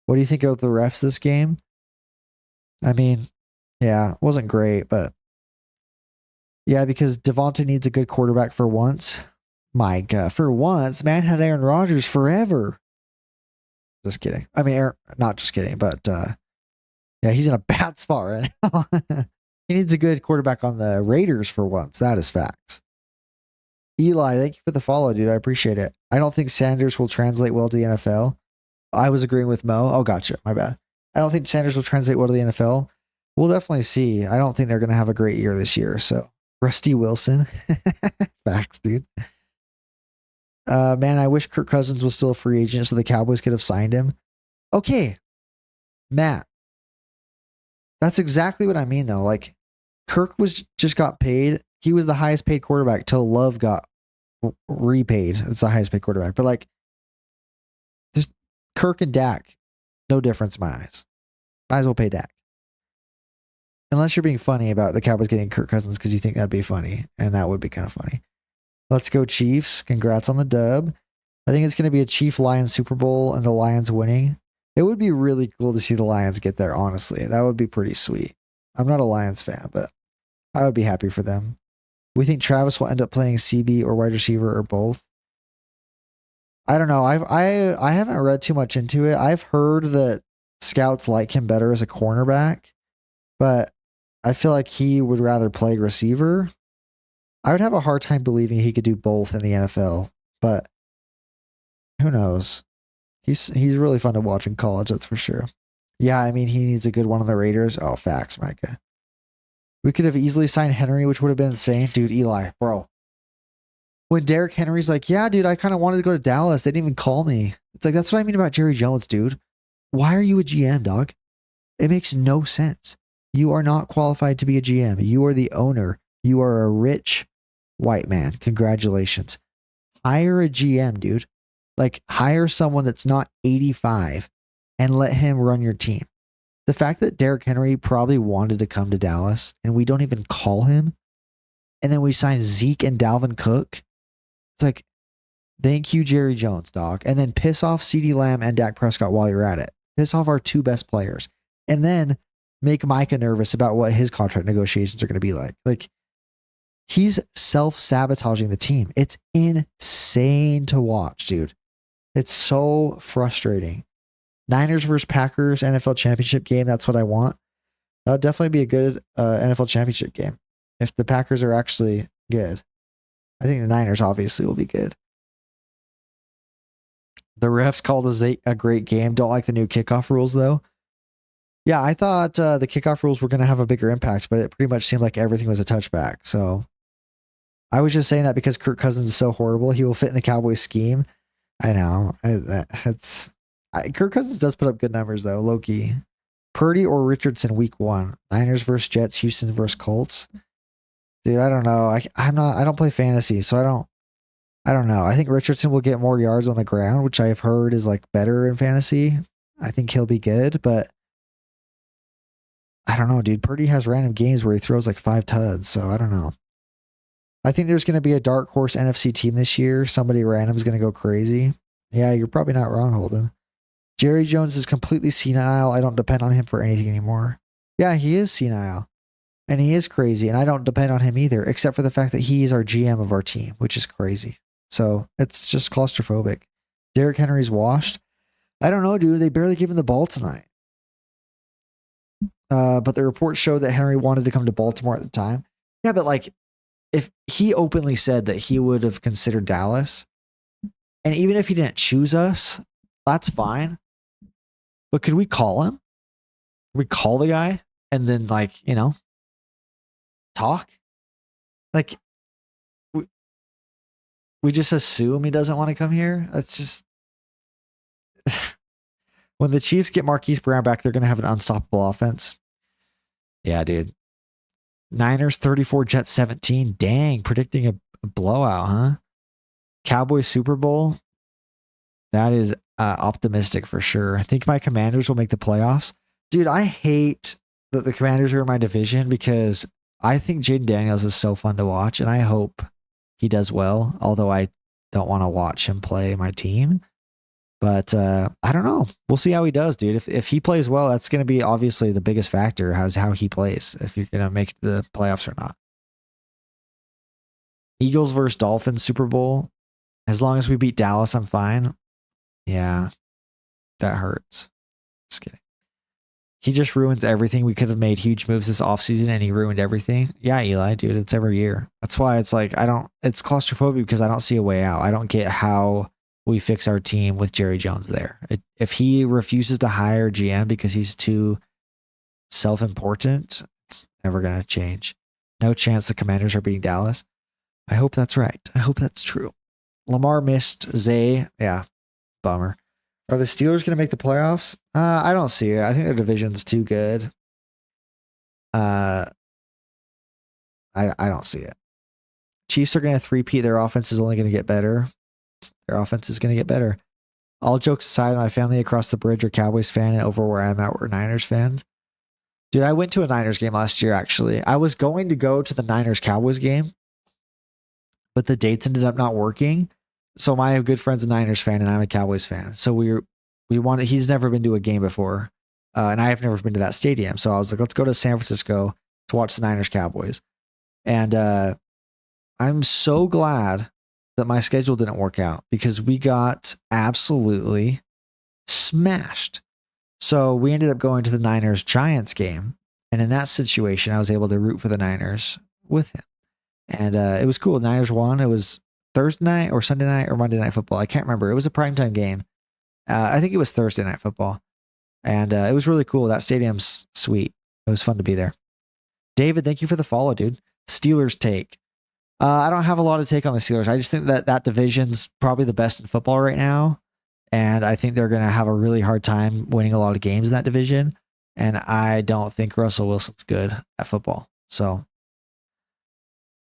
What do you think of the refs this game? I mean, yeah, it wasn't great, but yeah, because Devonta needs a good quarterback for once. My God, for once, man had Aaron Rodgers forever. Just kidding. I mean, not just kidding, but yeah, he's in a bad spot right now. He needs a good quarterback on the Raiders for once. That is facts. Eli, thank you for the follow, dude. I appreciate it. I don't think Sanders will translate well to the NFL. I was agreeing with Mo. Oh, gotcha. My bad. I don't think Sanders will translate well to the NFL. We'll definitely see. I don't think they're going to have a great year this year. So, Rusty Wilson. Facts, dude. Man, I wish Kirk Cousins was still a free agent so the Cowboys could have signed him. Okay, Matt. That's exactly what I mean, though. Like, Kirk just got paid. He was the highest paid quarterback till Love got repaid. It's the highest paid quarterback. But like, there's Kirk and Dak, no difference in my eyes. Might as well pay Dak. Unless you're being funny about the Cowboys getting Kirk Cousins because you think that'd be funny. And that would be kind of funny. Let's go Chiefs. Congrats on the dub. I think it's going to be a Chief-Lions Super Bowl and the Lions winning. It would be really cool to see the Lions get there, honestly. That would be pretty sweet. I'm not a Lions fan, but I would be happy for them. We think Travis will end up playing CB or wide receiver or both. I don't know. I haven't read too much into it. I've heard that scouts like him better as a cornerback, but I feel like he would rather play receiver. I would have a hard time believing he could do both in the NFL, but who knows? He's really fun to watch in college, that's for sure. Yeah, I mean, he needs a good one on the Raiders. Oh, facts, Micah. We could have easily signed Henry, which would have been insane. Dude, Eli, bro. When Derrick Henry's like, yeah, dude, I kind of wanted to go to Dallas. They didn't even call me. It's like, that's what I mean about Jerry Jones, dude. Why are you a GM, dog? It makes no sense. You are not qualified to be a GM. You are the owner. You are a rich white man. Congratulations. Hire a GM, dude. Like, hire someone that's not 85 and let him run your team. The fact that Derrick Henry probably wanted to come to Dallas and we don't even call him, and then we sign Zeke and Dalvin Cook. It's like, thank you, Jerry Jones, dog. And then piss off CeeDee Lamb and Dak Prescott while you're at it. Piss off our two best players. And then make Micah nervous about what his contract negotiations are going to be like. Like, he's self-sabotaging the team. It's insane to watch, dude. It's so frustrating. Niners versus Packers NFL championship game. That's what I want. That'll definitely be a good NFL championship game if the Packers are actually good. I think the Niners obviously will be good. The refs called a great game. Don't like the new kickoff rules though. Yeah, I thought the kickoff rules were going to have a bigger impact, but it pretty much seemed like everything was a touchback. So I was just saying that because Kirk Cousins is so horrible, he will fit in the Cowboys scheme. I know. Kirk Cousins does put up good numbers though, low-key. Purdy or Richardson week 1. Niners versus Jets, Houston versus Colts. Dude, I don't know. I don't play fantasy, so I don't know. I think Richardson will get more yards on the ground, which I've heard is like better in fantasy. I think he'll be good, but I don't know, dude. Purdy has random games where he throws like 5 tuds, so I don't know. I think there's going to be a dark horse NFC team this year. Somebody random is going to go crazy. Yeah, you're probably not wrong, Holden. Jerry Jones is completely senile. I don't depend on him for anything anymore. Yeah, he is senile. And he is crazy. And I don't depend on him either, except for the fact that he is our GM of our team, which is crazy. So it's just claustrophobic. Derrick Henry's washed. I don't know, dude. They barely gave him the ball tonight. But the reports show that Henry wanted to come to Baltimore at the time. Yeah, but like, if he openly said that he would have considered Dallas, and even if he didn't choose us, that's fine. But could we call him? Could we call the guy and then, like, you know, talk? Like, we just assume he doesn't want to come here? That's just... When the Chiefs get Marquise Brown back, they're going to have an unstoppable offense. Yeah, dude. Niners 34, Jets 17. Dang, predicting a blowout, huh? Cowboys Super Bowl. That is optimistic for sure. I think my Commanders will make the playoffs. Dude, I hate that the Commanders are in my division because I think Jaden Daniels is so fun to watch, and I hope he does well, although I don't want to watch him play my team. But I don't know. We'll see how he does, dude. If he plays well, that's going to be obviously the biggest factor, is how he plays, if you're going to make the playoffs or not. Eagles versus Dolphins Super Bowl. As long as we beat Dallas, I'm fine. Yeah, that hurts. Just kidding. He just ruins everything. We could have made huge moves this offseason and he ruined everything. Yeah, Eli, dude, it's every year. That's why it's like, it's claustrophobic because I don't see a way out. I don't get how we fix our team with Jerry Jones there. If he refuses to hire GM because he's too self-important, it's never going to change. No chance the Commanders are beating Dallas. I hope that's right. I hope that's true. Lamar missed Zay. Yeah, bummer. Are the Steelers going to make the playoffs? I don't see it. I think their division's too good. I don't see it. Chiefs are going to three-peat. Their offense is only going to get better. Their offense is going to get better. All jokes aside, my family across the bridge are Cowboys fan, and over where I'm at, we're Niners fans. Dude, I went to a Niners game last year, actually. I was going to go to the Niners-Cowboys game, but the dates ended up not working. So my good friend's a Niners fan, and I'm a Cowboys fan. So he's never been to a game before, and I have never been to that stadium. So I was like, let's go to San Francisco to watch the Niners-Cowboys. And I'm so glad that my schedule didn't work out because we got absolutely smashed. So we ended up going to the Niners-Giants game. And in that situation, I was able to root for the Niners with him. And it was cool. The Niners won. It was Thursday night or Sunday night or Monday Night Football. I can't remember. It was a primetime game. I think it was Thursday Night Football. And it was really cool. That stadium's sweet. It was fun to be there. David, thank you for the follow, dude. Steelers take. I don't have a lot to take on the Steelers. I just think that division's probably the best in football right now. And I think they're going to have a really hard time winning a lot of games in that division. And I don't think Russell Wilson's good at football. So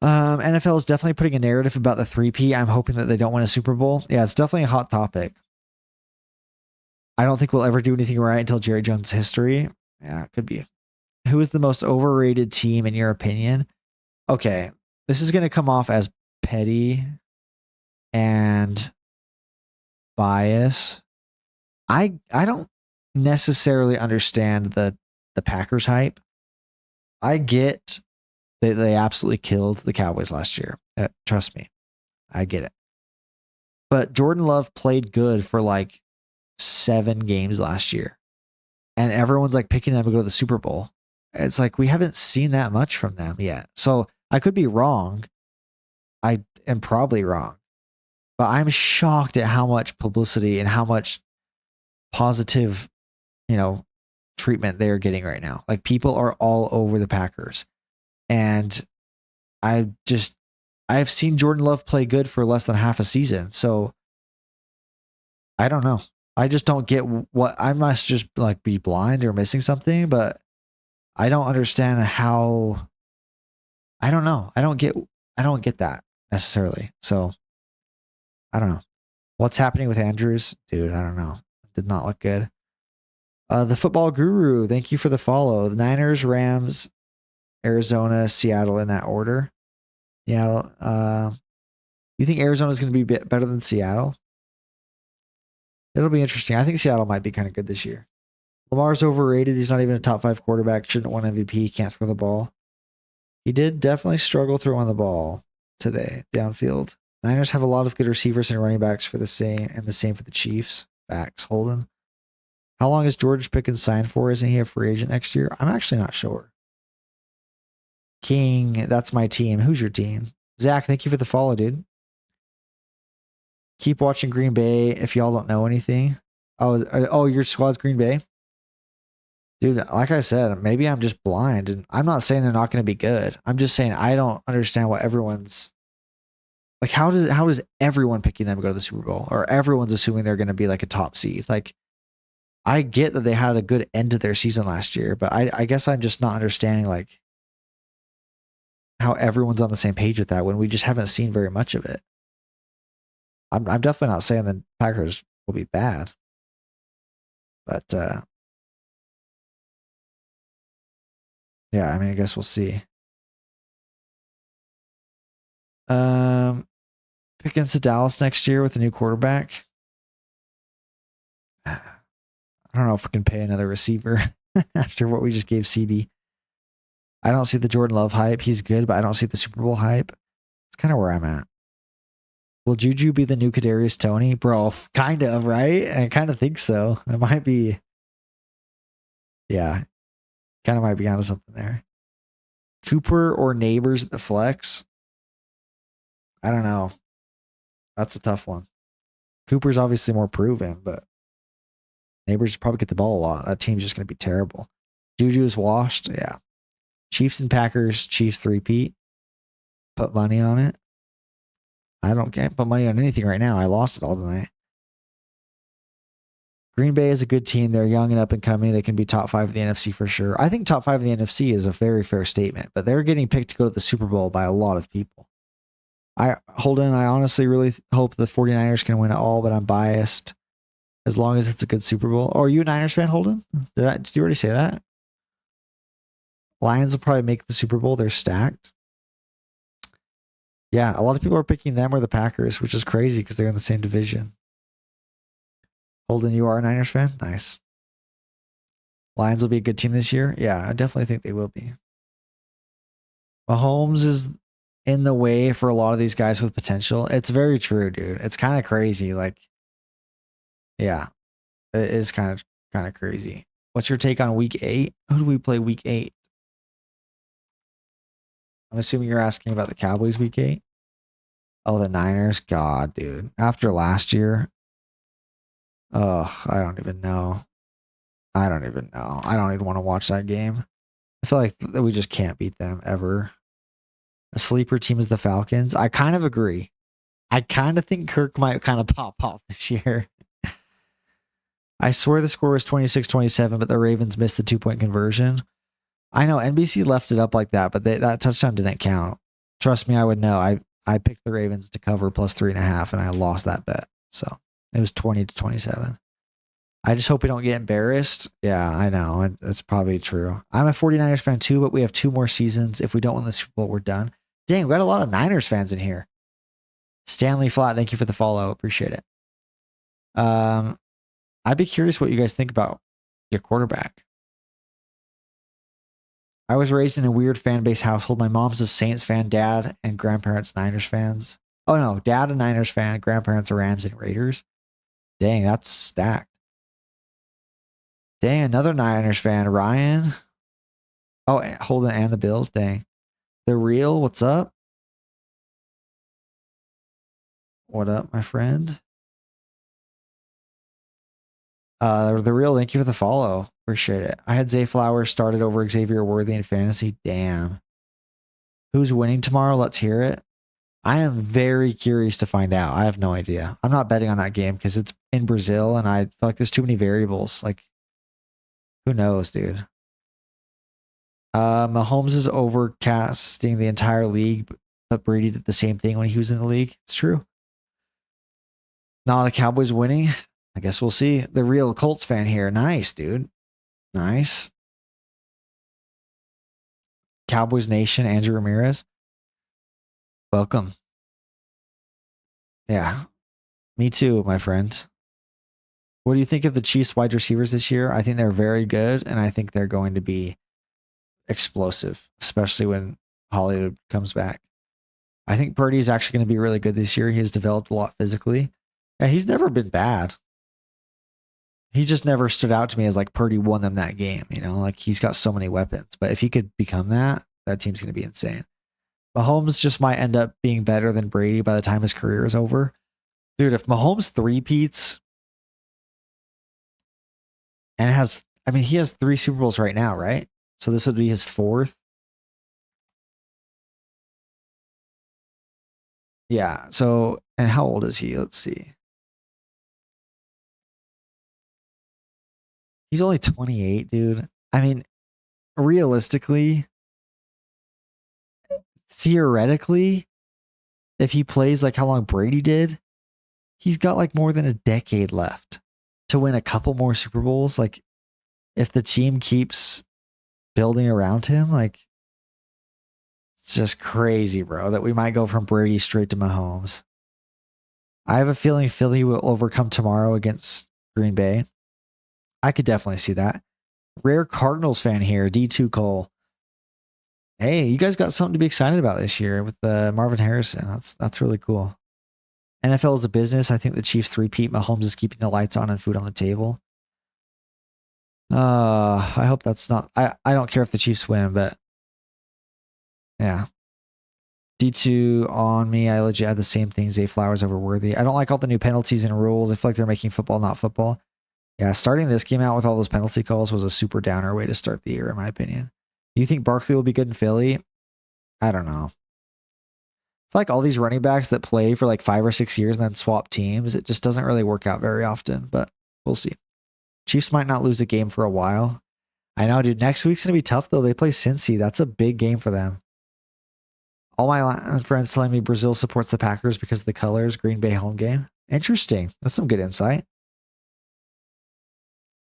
NFL is definitely putting a narrative about the 3P. I'm hoping that they don't win a Super Bowl. Yeah, it's definitely a hot topic. I don't think we'll ever do anything right until Jerry Jones' history. Yeah, it could be. Who is the most overrated team in your opinion? Okay, this is going to come off as petty and bias. I don't necessarily understand the Packers hype. I get that they absolutely killed the Cowboys last year. Trust me, I get it. But Jordan Love played good for like 7 games last year, and everyone's like picking them to go to the Super Bowl. It's like we haven't seen that much from them yet. So I could be wrong. I am probably wrong. But I'm shocked at how much publicity and how much positive, treatment they are getting right now. Like people are all over the Packers. And I've seen Jordan Love play good for less than half a season. So I don't know. I just don't get what I must just like be blind or missing something, but I don't understand how. I don't know. I don't get that necessarily. So I don't know. What's happening with Andrews? Dude, I don't know. Did not look good. The Football Guru, thank you for the follow. The Niners, Rams, Arizona, Seattle in that order. Seattle. You think Arizona is going to be better than Seattle? It'll be interesting. I think Seattle might be kind of good this year. Lamar's overrated. He's not even a top 5 quarterback. Shouldn't win MVP. He can't throw the ball. He did definitely struggle throwing the ball today downfield. Niners have a lot of good receivers and running backs for the same for the Chiefs. Facts, Holden. How long is George Pickens signed for? Isn't he a free agent next year? I'm actually not sure. King, that's my team. Who's your team? Zach, thank you for the follow, dude. Keep watching Green Bay if y'all don't know anything. Oh, your squad's Green Bay? Dude, like I said, maybe I'm just blind. And I'm not saying they're not going to be good. I'm just saying I don't understand what everyone's... Like, how does everyone picking them to go to the Super Bowl? Or everyone's assuming they're going to be like a top seed? Like, I get that they had a good end to their season last year, but I guess I'm just not understanding like how everyone's on the same page with that when we just haven't seen very much of it. I'm definitely not saying the Packers will be bad. But yeah, I mean, I guess we'll see. Pick against the Dallas next year with a new quarterback. I don't know if we can pay another receiver after what we just gave CD. I don't see the Jordan Love hype. He's good, but I don't see the Super Bowl hype. It's kind of where I'm at. Will Juju be the new Kadarius Toney? Bro, kind of, right? I kind of think so. It might be. Yeah. Kind of might be onto something there. Cooper or Neighbors at the flex? I don't know. That's a tough one. Cooper's obviously more proven, but Neighbors probably get the ball a lot. That team's just going to be terrible. Juju is washed. Yeah. Chiefs and Packers. Chiefs 3-peat. Put money on it. I can't put money on anything right now. I lost it all tonight. Green Bay is a good team. They're young and up and coming. They can be top 5 of the NFC for sure. I think top 5 of the NFC is a very fair statement, but they're getting picked to go to the Super Bowl by a lot of people. I honestly really hope the 49ers can win it all, but I'm biased as long as it's a good Super Bowl. Oh, are you a Niners fan, Holden? Did you already say that? Lions will probably make the Super Bowl. They're stacked. Yeah, a lot of people are picking them or the Packers, which is crazy because they're in the same division. Holden, you are a Niners fan? Nice. Lions will be a good team this year? Yeah, I definitely think they will be. Mahomes is in the way for a lot of these guys with potential. It's very true, dude. It's kind of crazy. Like, yeah, it is kind of crazy. What's your take on week 8? Who do we play week 8? I'm assuming you're asking about the Cowboys week 8. Oh, the Niners. God, dude. After last year. Oh, I don't even know. I don't even want to watch that game. I feel like we just can't beat them ever. A sleeper team is the Falcons. I kind of agree. I kind of think Kirk might kind of pop off this year. I swear the score was 26-27, but the Ravens missed the 2-point conversion. I know NBC left it up like that, but that touchdown didn't count. Trust me, I would know. I picked the Ravens to cover plus 3.5, and I lost that bet. So it was 20-27. I just hope we don't get embarrassed. Yeah, I know. That's probably true. I'm a 49ers fan too, but we have 2 more seasons. If we don't win the Super Bowl, we're done. Dang, we got a lot of Niners fans in here. Stanley Flat, thank you for the follow. Appreciate it. I'd be curious what you guys think about your quarterback. I was raised in a weird fan base household. My mom's a Saints fan, dad and grandparents Niners fans. Oh no, dad a Niners fan, grandparents are Rams and Raiders. Dang, that's stacked. Dang, another Niners fan, Ryan. Oh, Holden and the Bills. Dang. The Real, what's up? What up, my friend? The Real, thank you for the follow. Appreciate it. I had Zay Flowers started over Xavier Worthy in fantasy. Damn. Who's winning tomorrow? Let's hear it. I am very curious to find out. I have no idea. I'm not betting on that game because it's in Brazil and I feel like there's too many variables. Like, who knows, dude? Mahomes is overcasting the entire league, but Brady did the same thing when he was in the league. It's true. Now the Cowboys winning. I guess we'll see. The Real Colts fan here. Nice, dude. Nice. Cowboys Nation, Andrew Ramirez. Welcome. Yeah. Me too, my friend. What do you think of the Chiefs wide receivers this year? I think they're very good, and I think they're going to be explosive, especially when Hollywood comes back. I think Purdy is actually going to be really good this year. He has developed a lot physically. Yeah, he's never been bad. He just never stood out to me as like Purdy won them that game, you know, like he's got so many weapons. But if he could become that, that team's going to be insane. Mahomes just might end up being better than Brady by the time his career is over. Dude, if Mahomes three-peats and has, I mean, he has 3 Super Bowls right now, right? So this would be his 4th. Yeah. So, and how old is he? Let's see. He's only 28, dude. I mean, realistically, theoretically, if he plays like how long Brady did, he's got like more than a decade left to win a couple more Super Bowls. Like, if the team keeps building around him, like, it's just crazy, bro, that we might go from Brady straight to Mahomes. I have a feeling Philly will overcome tomorrow against Green Bay. I could definitely see that. Rare Cardinals fan here, D2 Cole. Hey, you guys got something to be excited about this year with Marvin Harrison. That's really cool. NFL is a business. I think the Chiefs three-peat. Mahomes is keeping the lights on and food on the table. I hope that's not. I don't care if the Chiefs win, but yeah. D2 on me. I legit had the same thing. Zay Flowers over Worthy. I don't like all the new penalties and rules. I feel like they're making football not football. Yeah, starting this game out with all those penalty calls was a super downer way to start the year, in my opinion. Do you think Barkley will be good in Philly? I don't know. I feel like all these running backs that play for like 5 or 6 years and then swap teams, it just doesn't really work out very often, but we'll see. Chiefs might not lose a game for a while. I know, dude. Next week's going to be tough, though. They play Cincy. That's a big game for them. All my friends telling me Brazil supports the Packers because of the colors. Green Bay home game. Interesting. That's some good insight.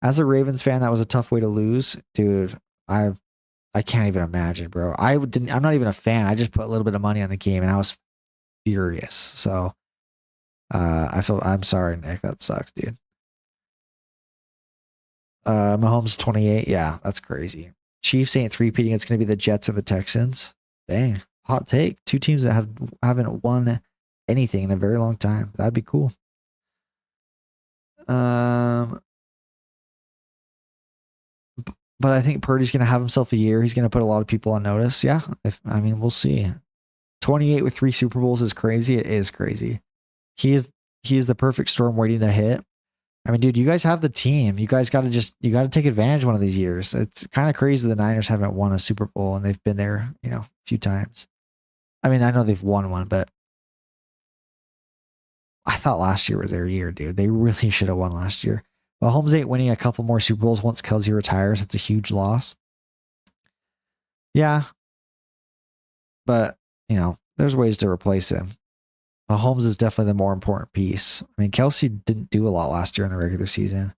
As a Ravens fan, that was a tough way to lose. Dude, I can't even imagine, bro. I'm not even a fan. I just put a little bit of money on the game and I was furious. So I'm sorry, Nick. That sucks, dude. Mahomes 28. Yeah, that's crazy. Chiefs ain't three-peating. It's going to be the Jets or the Texans. Dang. Hot take. 2 teams that haven't won anything in a very long time. That'd be cool. But I think Purdy's going to have himself a year. He's going to put a lot of people on notice. Yeah. We'll see. 28 with 3 Super Bowls is crazy. It is crazy. He is the perfect storm waiting to hit. I mean, dude, you guys have the team. You guys got to take advantage one of these years. It's kind of crazy the Niners haven't won a Super Bowl and they've been there, a few times. I mean, I know they've won one, but I thought last year was their year, dude. They really should have won last year. Mahomes ain't winning a couple more Super Bowls once Kelsey retires. It's a huge loss. Yeah. But, there's ways to replace him. Mahomes is definitely the more important piece. I mean, Kelsey didn't do a lot last year in the regular season.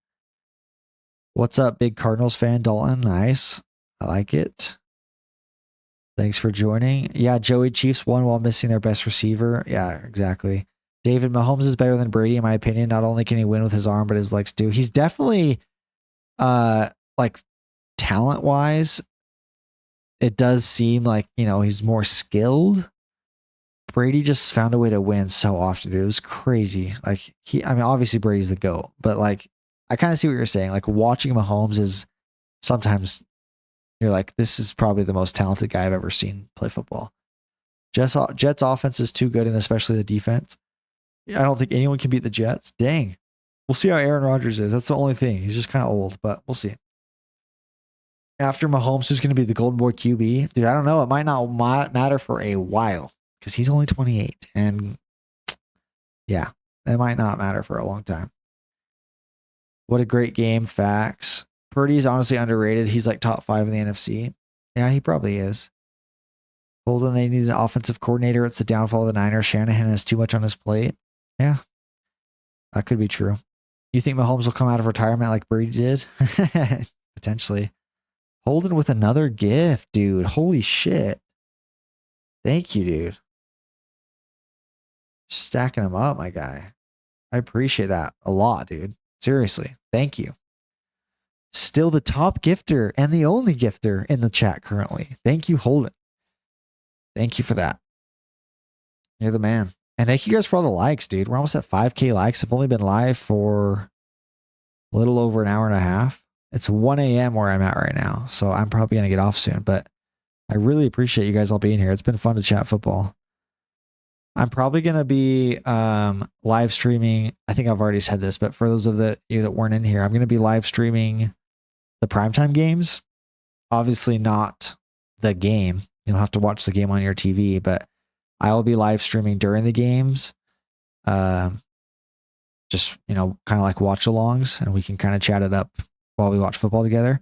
What's up, big Cardinals fan, Dalton? Nice. I like it. Thanks for joining. Yeah, Joey, Chiefs won while missing their best receiver. Yeah, exactly. David, Mahomes is better than Brady, in my opinion. Not only can he win with his arm, but his legs too. He's definitely, like, talent-wise, it does seem like, he's more skilled. Brady just found a way to win so often, dude. It was crazy. Like, obviously Brady's the GOAT, but, like, I kind of see what you're saying. Like, watching Mahomes is sometimes you're like, this is probably the most talented guy I've ever seen play football. Jets offense is too good, and especially the defense. I don't think anyone can beat the Jets. Dang. We'll see how Aaron Rodgers is. That's the only thing. He's just kind of old, but we'll see. After Mahomes, who's going to be the Golden Boy QB? Dude, I don't know. It might not matter for a while because he's only 28. And yeah, it might not matter for a long time. What a great game. Facts. Purdy's honestly underrated. He's like top 5 in the NFC. Yeah, he probably is. Holden, they need an offensive coordinator. It's the downfall of the Niners. Shanahan has too much on his plate. Yeah, that could be true. You think Mahomes will come out of retirement like Brady did? Potentially. Holden with another gift, dude. Holy shit. Thank you, dude. Stacking them up, my guy. I appreciate that a lot, dude. Seriously. Thank you. Still the top gifter and the only gifter in the chat currently. Thank you, Holden. Thank you for that. You're the man. And thank you guys for all the likes, dude. We're almost at 5K likes. I've only been live for a little over an hour and a half. It's 1 a.m. where I'm at right now, so I'm probably going to get off soon. But I really appreciate you guys all being here. It's been fun to chat football. I'm probably going to be live streaming. I think I've already said this, but for those of you that weren't in here, I'm going to be live streaming the primetime games. Obviously not the game. You'll have to watch the game on your TV, but I will be live streaming during the games. Just, kind of like watch alongs, and we can kind of chat it up while we watch football together.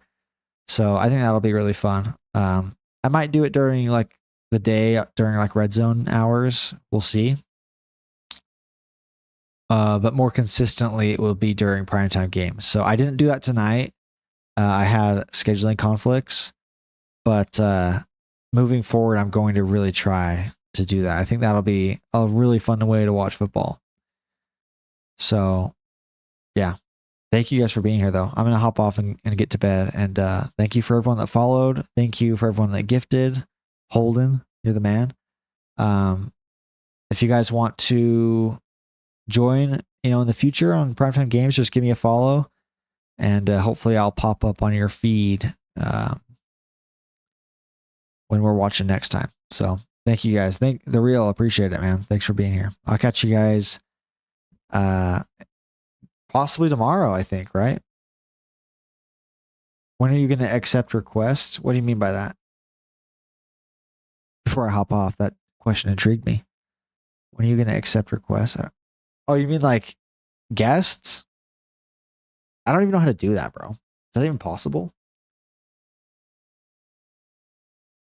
So I think that'll be really fun. I might do it during like the day, during like red zone hours. We'll see. But more consistently, it will be during primetime games. So I didn't do that tonight. I had scheduling conflicts, but moving forward, I'm going to really try to do that. I think that'll be a really fun way to watch football. So, yeah. Thank you guys for being here, though. I'm going to hop off and get to bed. And thank you for everyone that followed. Thank you for everyone that gifted. Holden, you're the man. If you guys want to join, in the future on Primetime Games, just give me a follow. And hopefully I'll pop up on your feed when we're watching next time. So thank you guys. Thank the real. Appreciate it, man. Thanks for being here. I'll catch you guys possibly tomorrow, I think, right? When are you going to accept requests? What do you mean by that? Before I hop off, that question intrigued me. When are you going to accept requests? Oh, you mean like guests? I don't even know how to do that, bro. Is that even possible?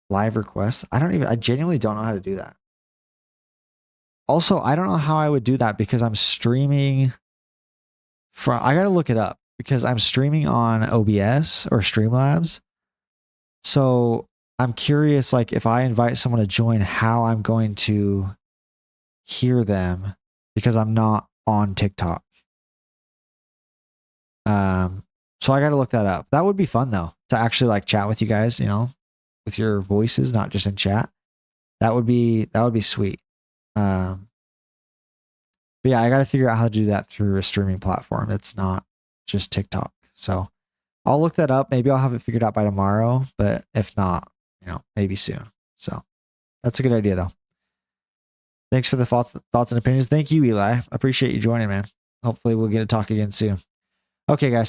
Live requests? I genuinely don't know how to do that. Also, I don't know how I would do that because I'm streaming I got to look it up because I'm streaming on OBS or Streamlabs. So I'm curious, like if I invite someone to join, how I'm going to hear them because I'm not on TikTok. So I got to look that up. That would be fun though, to actually like chat with you guys, with your voices, not just in chat. That would be sweet. But yeah, I got to figure out how to do that through a streaming platform. It's not just TikTok. So I'll look that up. Maybe I'll have it figured out by tomorrow, but if not, maybe soon. So that's a good idea though. Thanks for the thoughts and opinions. Thank you, Eli. I appreciate you joining, man. Hopefully we'll get to talk again soon. Okay, guys.